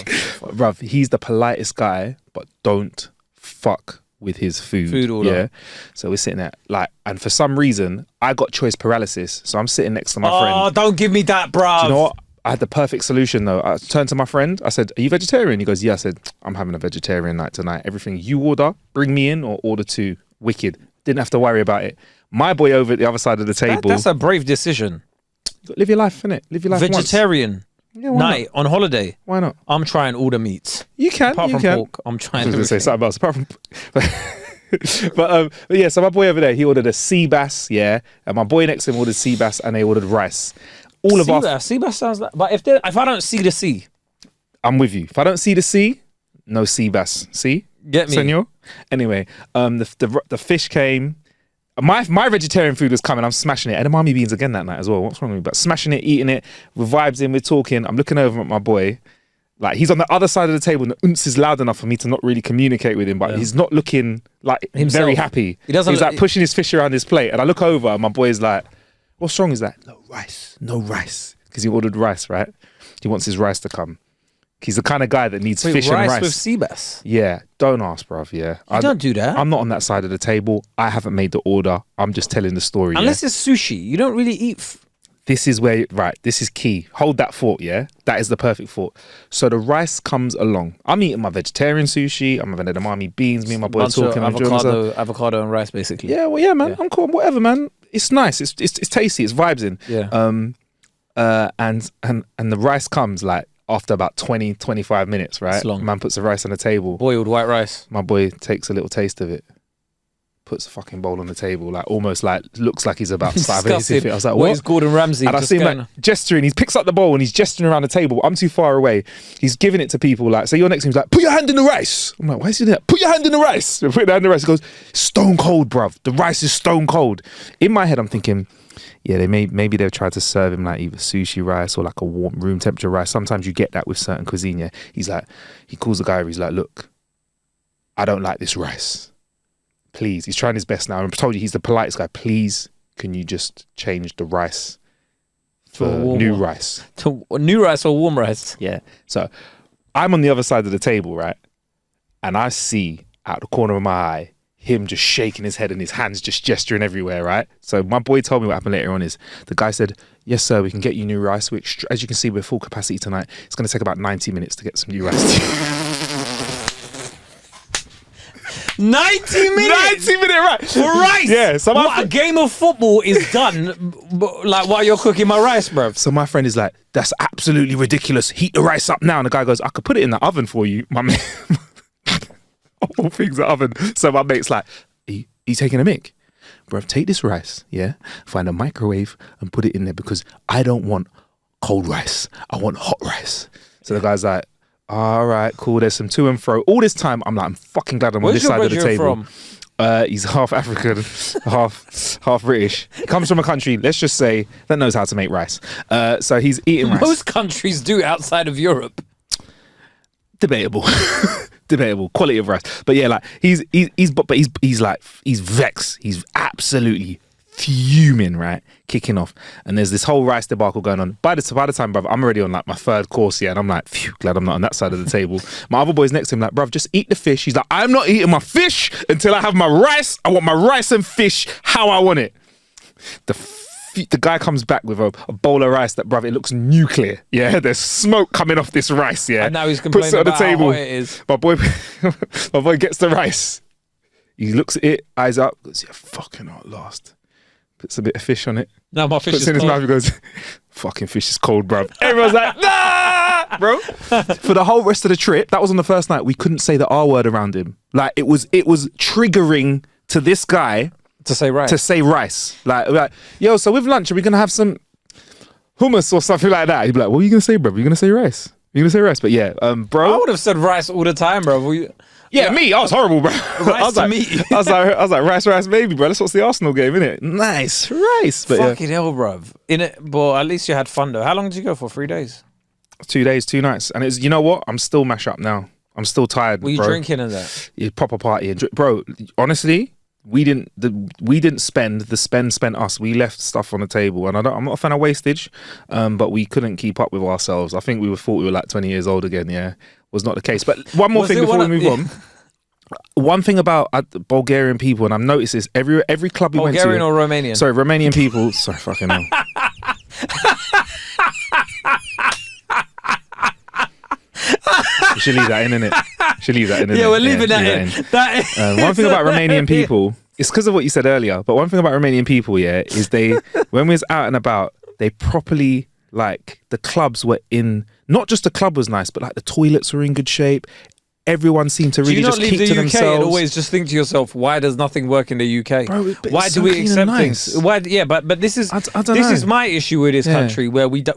Bruv, he's the politest guy, but don't fuck with his food order. Yeah. So we're sitting there like, and for some reason I got choice paralysis. So I'm sitting next to my friend. Oh, don't give me that, bruv. Do you know what? I had the perfect solution though. I turned to my friend. I said, are you vegetarian? He goes, yeah. I said, I'm having a vegetarian night tonight. Everything you order, bring me in or order two. Wicked. Didn't have to worry about it. My boy over at the other side of the table. That's a brave decision. Live your life, innit? Live your life vegetarian night on holiday. Why not? I'm trying all the meats. You can. Apart from pork, I'm trying I was going to say something else. Apart from... but yeah, so my boy over there, he ordered a sea bass, yeah. And my boy next to him ordered sea bass and they ordered rice. All of us. Sea bass sounds like, but if I don't see the sea, I'm with you. If I don't see the sea, no sea bass. See, get me, senor. Anyway, the fish came. My vegetarian food was coming. I'm smashing it. Edamame beans again that night as well. What's wrong with me? But smashing it, eating it, with vibes in, we're talking. I'm looking over at my boy. Like he's on the other side of the table and the ounce is loud enough for me to not really communicate with him, but he's not looking like himself. Very happy. He's like pushing his fish around his plate and I look over and my boy's like, what's wrong? Is that no rice. Because he ordered rice, right? He wants his rice to come. He's the kind of guy that needs fish and rice. With sea bass? Yeah. Don't ask, bruv. Yeah. You don't do that. I'm not on that side of the table. I haven't made the order. I'm just telling the story. Unless it's sushi. You don't really eat... This is where, right, this is key. Hold that thought, yeah? That is the perfect thought. So the rice comes along. I'm eating my vegetarian sushi. I'm having edamame beans. Me and my boy are talking. Avocado and rice, basically. Yeah, well, yeah, man. Yeah. I'm cool. Whatever, man. It's nice. It's tasty. It's vibes in. Yeah. And the rice comes like after about 20-25 minutes, right? It's long. Man puts the rice on the table. Boiled white rice. My boy takes a little taste of it. Puts a fucking bowl on the table, like almost like looks like he's about to start. I was like, what is Gordon Ramsay? And I see him like gesturing. He picks up the bowl and he's gesturing around the table. I'm too far away. He's giving it to people. Like, say you're next to him. He's like, put your hand in the rice. I'm like, why is he doing that? Put your hand in the rice. Put your hand in the rice. He goes, stone cold, bruv. The rice is stone cold. In my head, I'm thinking, yeah, maybe they've tried to serve him like either sushi rice or like a warm room temperature rice. Sometimes you get that with certain cuisine. Yeah, he's like, he calls the guy over. He's like, look, I don't like this rice. Please, he's trying his best now. I told you he's the politest guy. Please can you just change the rice for a warm new one. rice? To new rice or warm rice? Yeah. So I'm on the other side of the table, right? And I see out the corner of my eye him just shaking his head and his hands just gesturing everywhere, right? So my boy told me what happened later on is the guy said, yes, sir, we can get you new rice, which, as you can see, we're full capacity tonight. It's going to take about 90 minutes to get some new rice. 90 minutes? 90-minute rice! For rice? Yeah. So a game of football is done like while you're cooking my rice, bruv. So my friend is like, that's absolutely ridiculous. Heat the rice up now. And the guy goes, I could put it in the oven for you, my man. All things the oven. So my mate's like, are you taking a mick? Bruv, take this rice, yeah? Find a microwave and put it in there because I don't want cold rice. I want hot rice. So the guy's like, all right, cool. There's some to and fro. All this time, I'm like, I'm fucking glad I'm on this side of the table. From? He's half African, half British. He comes from a country, let's just say, that knows how to make rice. So he's eating rice. Most countries do outside of Europe. Debatable. Debatable quality of rice, but yeah, like he's vexed. He's absolutely fuming, right? Kicking off, and there's this whole rice debacle going on. By the time, brother, I'm already on like my third course, yeah, and I'm like, phew, glad I'm not on that side of the table. My other boy's next to him, like, bruv, just eat the fish. He's like, I'm not eating my fish until I have my rice. I want my rice and fish how I want it. The guy comes back with a bowl of rice that, bruv, it looks nuclear. Yeah, there's smoke coming off this rice. Yeah, and now he's complaining about how hot it is. My boy gets the rice. He looks at it, eyes up, goes, yeah, fucking hot last. Puts a bit of fish on it. No, my fish puts is in cold. his mouth. He goes, fucking fish is cold, bruv. Everyone's like, nah, bro. For the whole rest of the trip, that was on the first night. We couldn't say the R word around him. Like it was triggering to this guy. To say rice. Like, yo, so with lunch, are we going to have some hummus or something like that? He'd be like, what are you going to say, bro? Are you going to say rice? You're going to say rice? But yeah, bro. I would have said rice all the time, bro. Yeah, me. I was horrible, bro. Rice to me. I was like, rice, baby, bro. Let's watch the Arsenal game, innit? Nice. Rice. But fucking hell, bro. But at least you had fun, though. How long did you go for? 3 days? 2 days, 2 nights. And it's, you know what? I'm still mash up now. I'm still tired, Were you bro. drinking and that? Yeah, proper party. Bro, honestly, we didn't spend. The spent us. We left stuff on the table, and I'm not a fan of wastage, but we couldn't keep up with ourselves. I think thought we were like 20 years old again. Yeah, was not the case. But one more thing before we move on. One thing about Bulgarian people, and I've noticed this every club we went to. Bulgarian or Romanian? Sorry, Romanian people. Sorry, fucking hell. We should leave that in, innit? Yeah, we're leaving that in. One thing about Romanian people, it's because of what you said earlier, but one thing about Romanian people, yeah, is when we was out and about, they properly, like, the clubs were in, not just the club was nice, but like the toilets were in good shape. Everyone seemed to really just keep to themselves. Do you not leave the UK and always just think to yourself, why does nothing work in the UK? Bro, why do we accept things? Why? Yeah, but this is this is my issue with this country, where we've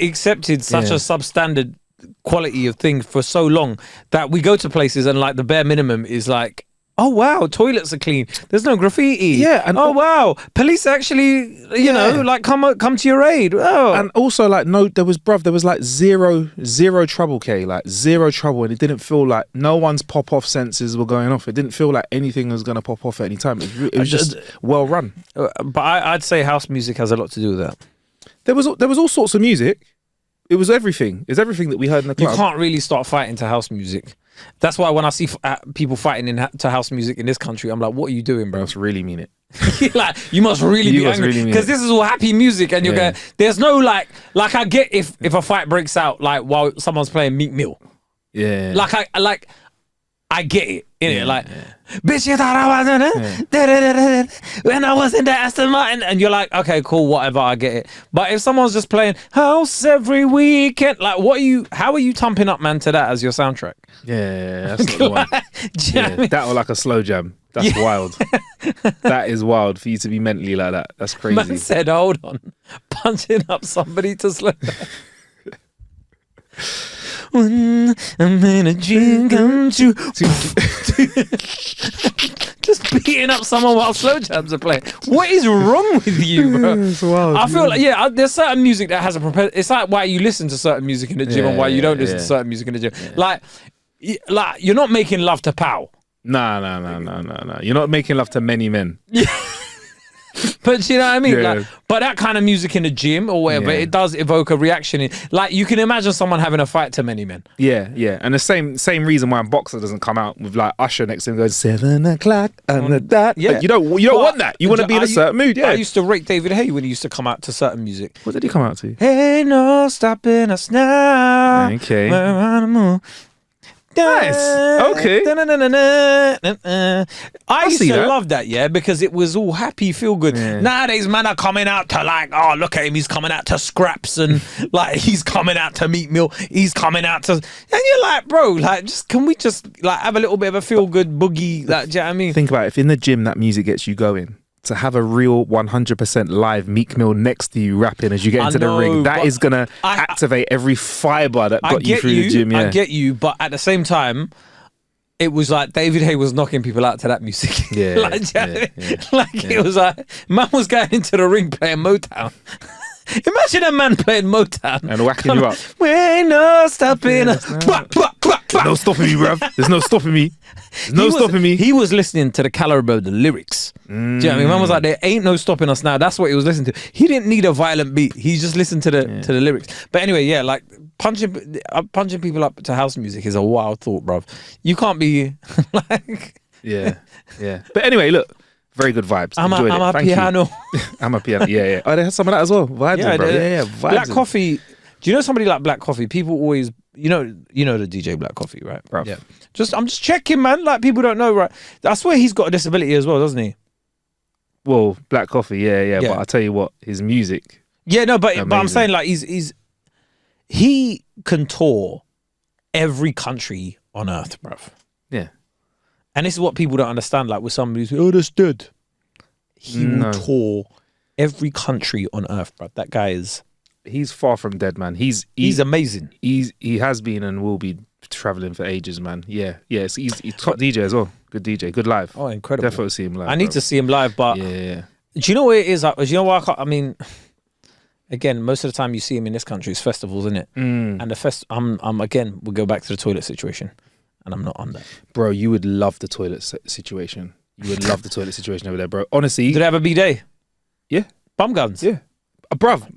accepted such a substandard quality of things for so long that we go to places and like the bare minimum is like, oh wow, toilets are clean, there's no graffiti, and oh wow, police actually you know like come to your aid. And also like there was like zero trouble, Kay, like zero trouble, and it didn't feel like no one's pop-off senses were going off. It didn't feel like anything was going to pop off at any time. It was just well run. But I'd say house music has a lot to do with that. There was all sorts of music. It was everything. It's everything that we heard in the club. You can't really start fighting to house music. That's why when I see people fighting to house music in this country, I'm like, what are you doing, bro? You must really mean it. Like, you must really be angry. Because this is all happy music and you're going, there's no like I get if a fight breaks out like while someone's playing Meek Mill. Yeah. I get it, innit? Like, bitch, you thought I was when I was in the Aston Martin, and you're like, okay, cool, whatever, I get it. But if someone's just playing house every weekend, like, how are you thumping up, man, to that as your soundtrack? Yeah, that's not the one. That or like a slow jam. That's wild. That is wild for you to be mentally like that. That's crazy. Man said, hold on, punching up somebody to slow down. When I'm in a dream come true. Just beating up someone while slow jams are playing. What is wrong with you, bro? It's wild, I feel like, there's certain music that has a it's like why you listen to certain music in the gym and why you don't listen to certain music in the gym. Like you're not making love to Pow. Nah. You're not making love to many men. But you know what I mean? Yeah. Like, but that kind of music in the gym or whatever, Yeah. it does evoke a reaction. Like you can imagine someone having a fight to many men. Yeah, yeah. And the same reason why Boxer doesn't come out with like Usher next to him going 7 o'clock and the dot. Yeah. Like, you don't want that. You want to be in a certain mood. Yeah. I used to rate David Hay when he used to come out to certain music. What did he come out to? Ain't no stopping us now. Okay. We're on the move. Nice. Okay. I used see to that. love that, yeah, because it was all happy, feel good. Yeah. Nowadays, man are coming out to like, oh, look at him, he's coming out to scraps and like he's coming out to meat meal, he's coming out to, and you're like, bro, like, just can we just like have a little bit of a feel good boogie? Like, do you know what I mean? Think about it. If in the gym that music gets you going, to have a real 100% live Meek Mill next to you rapping as you get into the ring, that is going to activate every fiber that got you through the gym. Yeah. I get you, but at the same time, it was like David Hay was knocking people out to that music. Yeah, like, it was like, man was going into the ring playing Motown. Imagine a man playing Motown. And whacking you up. We ain't no stopping us. No stopping me, bruv. There's no stopping me. There's no stopping me. He was listening to the caliber of the lyrics. Do you know what I mean? Man was like, there ain't no stopping us now. That's what he was listening to. He didn't need a violent beat. He just listened to the lyrics. But anyway, yeah, like punching people up to house music is a wild thought, bruv. You can't be like... Yeah. But anyway, look. Very good vibes. I'm Enjoyed a Thank piano. You. I'm a piano. Yeah. Oh, they had some of that as well. Vibes, Yeah, bro. Yeah. Vibes. Black Coffee. Do you know somebody like Black Coffee? People always, you know the DJ Black Coffee, right? Bruv. Yeah. I'm just checking, man. Like people don't know, right? I swear he's got a disability as well, doesn't he? Well, Black Coffee. Yeah. Yeah. But I tell you what, his music. Yeah, no, but I'm amazing. saying like he can tour every country on earth, bruv. Yeah. And this is what people don't understand. Like with somebody who's, oh, that's dead. He will tour every country on earth, bruv. That guy is. He's far from dead, man. He's amazing. He has been and will be traveling for ages, man. Yeah. He's top DJ as well. Good DJ, good live. Oh, incredible. Definitely see him live. I need to see him live, but Yeah. do you know what it is? Do you know what I mean, again, most of the time you see him in this country, it's festivals, isn't it? And the I'm again, we'll go back to the toilet situation, and I'm not on that. Bro, you would love the toilet situation. You would love the toilet situation over there, bro. Honestly. Do they have a bidet? Yeah. Bum guns? Yeah. Bruv,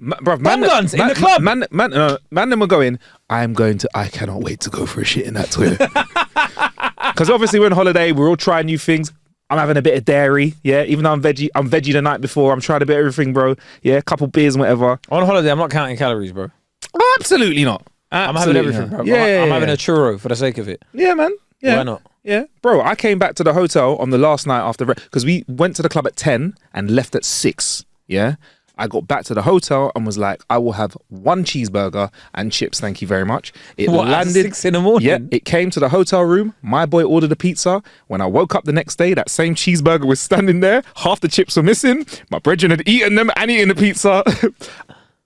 Bum guns in the club. Man, them were going, I cannot wait to go for a shit in that toilet. Because obviously we're on holiday, we're all trying new things. I'm having a bit of dairy, yeah. Even though I'm veggie the night before. I'm trying a bit of everything, bro. Yeah, a couple beers and whatever. On holiday, I'm not counting calories, bro. Oh, absolutely not. I'm having everything, bro. I'm having a churro for the sake of it. Yeah, man. Yeah. Why not? Yeah. Bro, I came back to the hotel on the last night after, because we went to the club at 10 and left at 6, yeah. I got back to the hotel and was like, I will have one cheeseburger and chips, thank you very much. It landed at 6 a.m? Yeah, it came to the hotel room. My boy ordered a pizza. When I woke up the next day, that same cheeseburger was standing there. Half the chips were missing. My brethren had eaten them and eaten the pizza.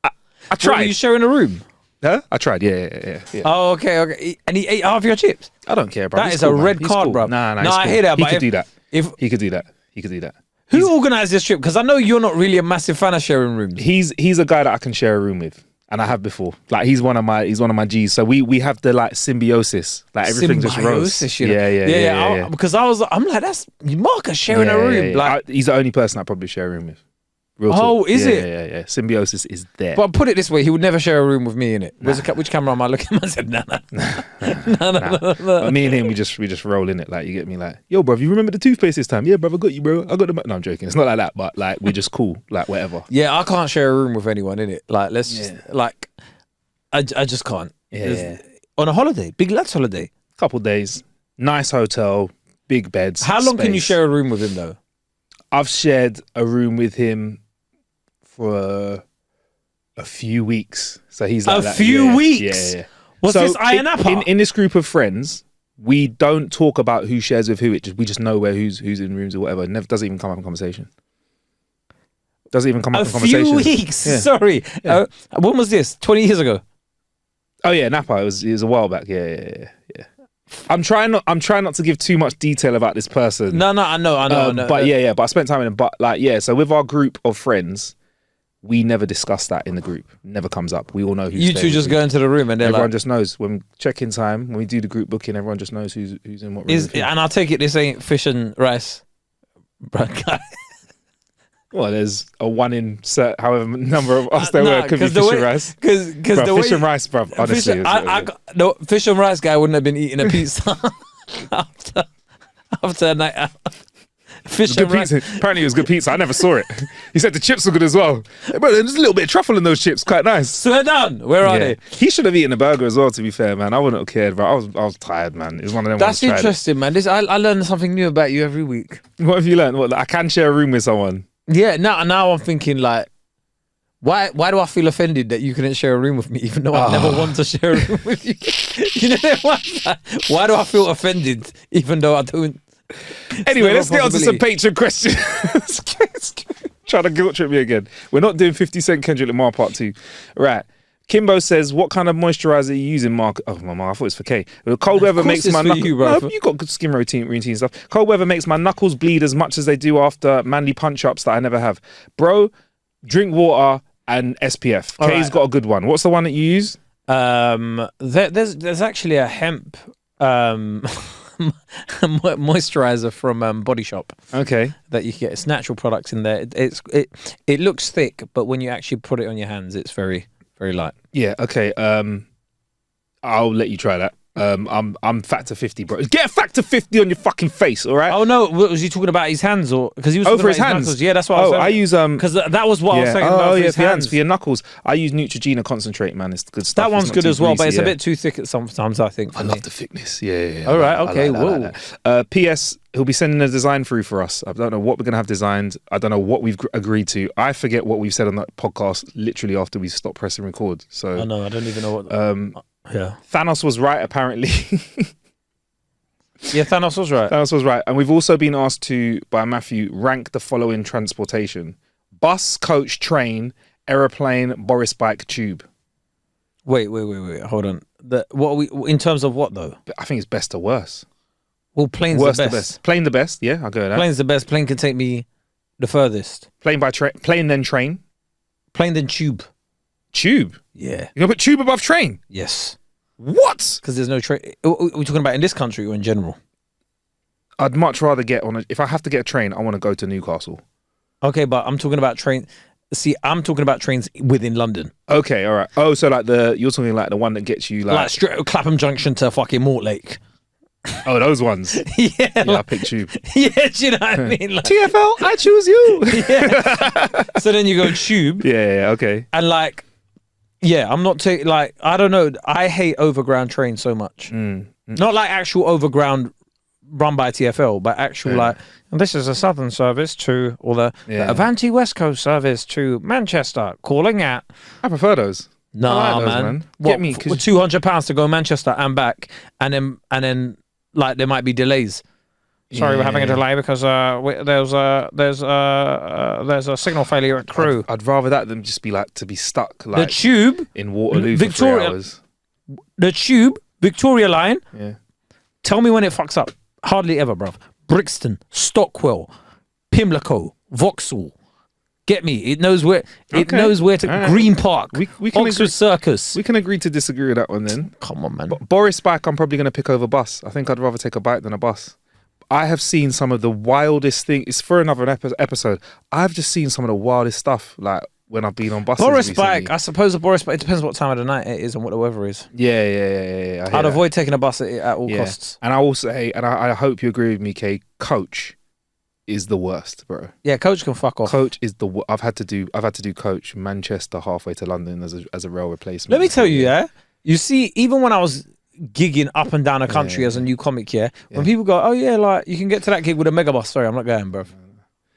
I tried. Were you sharing a room? Huh? I tried, yeah. Oh, okay. And he ate half your chips? I don't care, bro. That is a red card, bro. Nah, no, I hear that. He But could do that. He could do that. Who organised this trip? Because I know you're not really a massive fan of sharing rooms. He's a guy that I can share a room with, and I have before. Like he's one of my G's. So we have the like symbiosis. Like everything just rolls. You know? Yeah. Because I'm like, that's Marcus sharing a room. Yeah. Like he's the only person I probably share a room with. Real Oh, talk. is it? Yeah. Symbiosis is there. But put it this way, he would never share a room with me in it. Which camera am I looking at? I said, no. But me and him, we just roll in it. Like you get me, like, yo, bro, you remember the toothpaste this time? Yeah, bro, I got you, bro. I got the. No, I'm joking. It's not like that. But like, we're just cool. Like whatever. Yeah, I can't share a room with anyone in it. Like, let's just like, I just can't. Yeah. On a holiday, big lads holiday. Couple days, nice hotel, big beds. How long can you space. share a room with him though? I've shared a room with him for a few weeks. So he's like a that. few weeks? Yeah. Was this Iron Apple? In this group of friends, we don't talk about who shares with who. We just know who's in rooms or whatever. It never doesn't even come up in conversation. Doesn't even come up in conversation. A few weeks. Yeah. Sorry. Yeah. When was this? 20 years ago. Oh yeah, Napa. It was a while back. Yeah. I'm trying not to give too much detail about this person. No, I know. But yeah. But I spent time with him. But like, yeah. So with our group of friends, we never discuss that in the group. Nenever comes up. We all know who's You two just go into the room and they're everyone like, just knows when check-in time, when we do the group booking, everyone just knows who's in what room. and I'll take it this ain't fish and rice. Bruh, Well, there's a one in however number of us there were could be fish and rice. Because the fish and rice, bruv. Honestly, no, fish and rice guy wouldn't have been eating a pizza after a night out. Fish and rice. Pizza. Apparently, it was good pizza. I never saw it. He said the chips were good as well. Bro, there's a little bit of truffle in those chips. Quite nice. Swear down. Where are they? He should have eaten a burger as well. To be fair, man, I wouldn't have cared. But I was tired, man. It was one of them. That's interesting, man. I learn something new about you every week. What have you learned? What, I can share a room with someone. Yeah. Now I'm thinking like, why do I feel offended that you couldn't share a room with me, even though I never want to share a room with you? You know what? Why do I feel offended, even though I don't? Anyway, let's get on to some Patreon questions. Trying to guilt trip me again. We're not doing 50 Cent Kendrick Lamar part 2. Right. Kimbo says, what kind of moisturizer are you using, Mark? Oh, mama, I thought it was for Kay. Cold weather makes my knuckles... You got good skin routine stuff. Cold weather makes my knuckles bleed as much as they do after manly punch-ups that I never have. Bro, drink water and SPF. Kay's got a good one. What's the one that you use? There's actually a hemp... moisturizer from Body Shop. Okay, that you get. It's natural products in there. It looks thick, but when you actually put it on your hands, it's very, very light. Yeah. Okay. I'll let you try that. I'm factor 50, bro. Get a factor 50 on your fucking face, all right? Oh no, was he talking about his hands or because he was talking for about his hands? Knuckles. Yeah, that's what I was saying. I use because that was what I was saying about for his hands. For your knuckles. I use Neutrogena concentrate, man. It's good stuff. That one's good as well, but it's a bit too thick sometimes. I think. I love the thickness. Yeah. All right. Okay. Whoa. P.S. He'll be sending a design through for us. I don't know what we're gonna have designed. I don't know what we've agreed to. I forget what we've said on that podcast literally after we stopped pressing record. So I know. I don't even know what. Yeah. Thanos was right, apparently. Yeah, Thanos was right. Thanos was right. And we've also been asked to, by Matthew, rank the following transportation: bus, coach, train, aeroplane, Boris bike, tube. Wait. Hold on. What are we in terms of what though? I think it's best to worst. Well, plane's the best. Plane the best. Yeah, I'll go with that. Plane's the best. Plane can take me the furthest. Plane by train. Plane then train. Plane then tube. Tube? Yeah. You're gonna put tube above train? Yes. What? Because there's no train. Are we talking about in this country or in general? I'd much rather get on if I have to get a train, I want to go to Newcastle. Okay, but I'm talking about train. See, I'm talking about trains within London. Okay, all right. Oh, so like you're talking like the one that gets you like straight Clapham Junction to fucking Mortlake. Oh, those ones. Yeah, I pick tube. Yeah, do you know what I mean? Like, TFL, I choose you. Yeah. So then you go tube. Yeah, okay. And like, yeah, I'm not taking like I don't know. I hate overground trains so much. Not like actual overground run by TFL, but actual like this is a southern service to or the Avanti West Coast service to Manchester calling at. I prefer those. Nah, like those, man. What, Get me for £200 to go Manchester and back, and then like there might be delays. Sorry, we're having a delay because there's a signal failure at Crewe. I'd rather that than just be like to be stuck like the tube in Waterloo for 3 hours. The tube Victoria line. Yeah. Tell me when it fucks up. Hardly ever, bruv. Brixton, Stockwell, Pimlico, Vauxhall. Get me. It knows where. It knows where to. Right. Green Park. We can Oxford Circus. We can agree to disagree with that one then. Come on, man. Boris bike, I'm probably going to pick over bus. I think I'd rather take a bike than a bus. I have seen some of the wildest things. It's for another episode. I've just seen some of the wildest stuff, like when I've been on buses. Boris recently. bike. I suppose a Boris bike. It depends what time of the night it is and what the weather is. Yeah. I'd avoid taking a bus at all costs. And I will say, and I hope you agree with me, Kay. Coach is the worst, bro. Yeah, coach can fuck off. Coach is the. I've had to do coach Manchester halfway to London as a rail replacement. Let me tell you, yeah. You see, even when I was gigging up and down the country as a new comic, when people go, oh yeah, like you can get to that gig with a megabus. Sorry, I'm not going, bruv.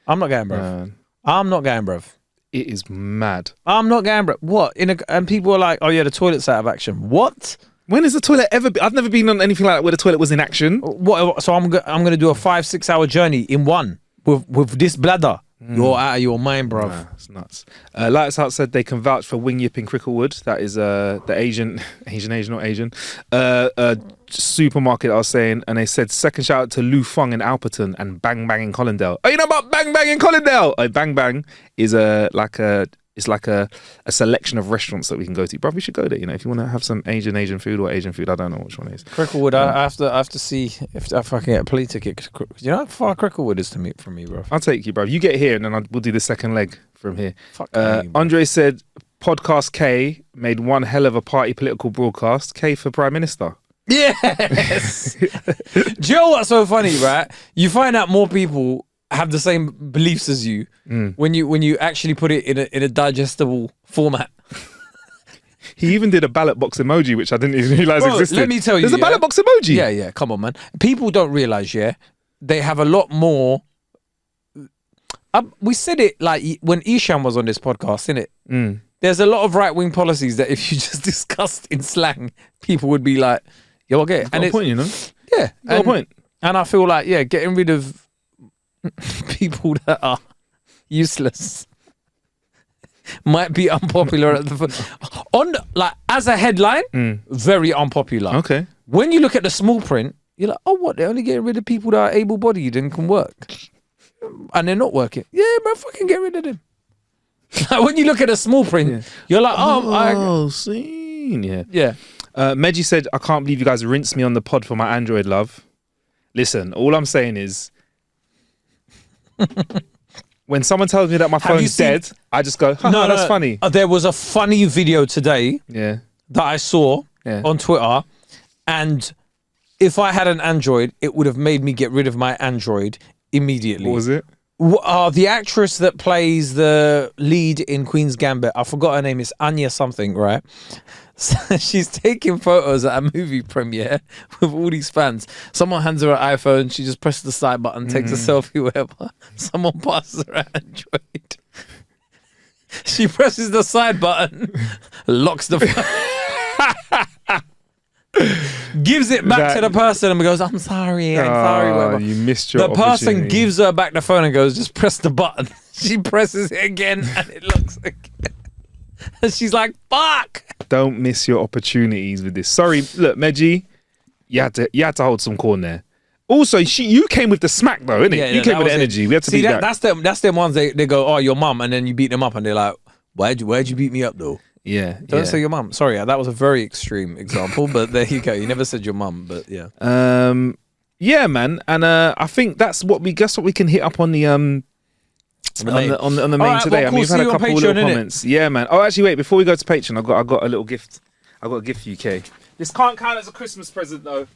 I'm not going, bruv. It is mad. I'm not going, bruv. What? And people are like, oh yeah, the toilet's out of action. What? When has the toilet ever been? I've never been on anything like that where the toilet was in action. What? So I'm going to do a 5-6 hour journey in one with this bladder. You're out of your mind, bruv. Nah, it's nuts. Lights Out said they can vouch for Wing Yip in Cricklewood. That is the Asian supermarket I was saying. And they said second shout out to Lu Fung in Alperton and Bang Bang in Colindale. Oh, you know about Bang Bang in Colindale? Bang Bang is it's it's like a selection of restaurants that we can go to. Bro, we should go there. You know, if you want to have some Asian food or Asian food, I don't know which one it is. Cricklewood. I have to see if I can get a plane ticket. You know how far Cricklewood is from me, bro. I'll take you, bro. You get here, and then we'll do the second leg from here. Fuck me, Andre said, "Podcast K made one hell of a party political broadcast. K for Prime Minister." Yes. Do you know what's so funny, right? You find out more people have the same beliefs as you when you actually put it in a digestible format. He even did a ballot box emoji, which I didn't even realize existed. Let me tell you, there's a ballot box emoji. Yeah. Come on, man. People don't realize, they have a lot more. We said it like when Isham was on this podcast, innit? There's a lot of right-wing policies that if you just discussed in slang, people would be like, "Yo, okay." And it's a point, you know. Yeah, got a point. And I feel like, getting rid of people that are useless might be unpopular at as a headline, very unpopular. Okay. When you look at the small print, you're like, oh, what? They're only getting rid of people that are able-bodied and can work, and they're not working. Yeah, bro, fucking get rid of them. Like, when you look at the small print, you're like, seen. Yeah. Meji said, "I can't believe you guys rinsed me on the pod for my Android love." Listen, all I'm saying is, when someone tells me that my phone's dead, I just go, no, that's funny. There was a funny video today that I saw on Twitter, and if I had an Android, it would have made me get rid of my Android immediately. What was it? The actress that plays the lead in Queen's Gambit, I forgot her name, is Anya something, right? So she's taking photos at a movie premiere with all these fans. Someone hands her an iPhone, she just presses the side button, takes a selfie, whatever. Someone passes her an Android. She presses the side button, locks the phone. Gives it back to the person and goes, I'm sorry, whatever. You missed your The person opportunity. gives her back the phone and goes, just press the button. She presses it again and it looks again. And she's like, fuck. Don't miss your opportunities with this. Sorry, look, Meji, you had to hold some corn there. Also, you came with the smack though, innit? You came with the energy. We had to beat that. That's them ones they go, oh, your mum, and then you beat them up and they're like, why'd you beat me up though? Yeah. Don't say your mum. Sorry, that was a very extreme example, but there you go. You never said your mum, but yeah. Yeah, man. And I think that's what we can hit up on the main today. Well, I mean, we've had a couple of little comments. Yeah, man. Oh, actually, wait. Before we go to Patreon, I got a little gift. I got a gift for you, Kay. This can't count as a Christmas present, though.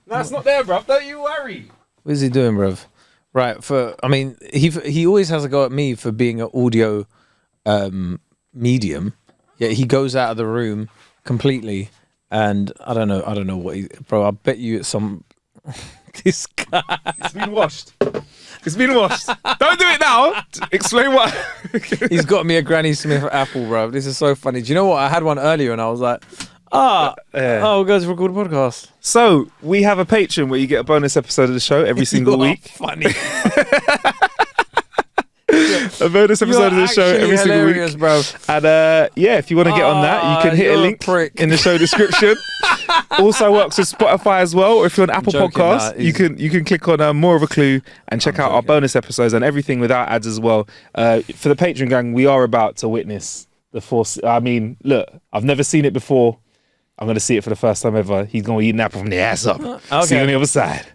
No, it's not there, bruv. Don't you worry. What is he doing, bruv? Right. He always has a go at me for being an audio medium. Yeah, he goes out of the room completely, and I don't know what bro. I bet you it's some this guy. It's been washed. It's been washed. Don't do it now. Explain what. He's got me a Granny Smith apple, bro. This is so funny. Do you know what? I had one earlier, and I was like, we're going to record a podcast. So we have a Patreon where you get a bonus episode of the show every single week. Funny. A bonus episode of the show every single week, bro. And if you want to get on that, you can hit a link in the show description. Also works with Spotify as well, or if you're on Apple Podcasts, you can click on More of a Clue and check out our bonus episodes and everything without ads as well. For the Patreon gang, we are about to witness the force. I mean, look, I've never seen it before. I'm going to see it for the first time ever. He's going to eat an apple from the ass up. See you on the other side.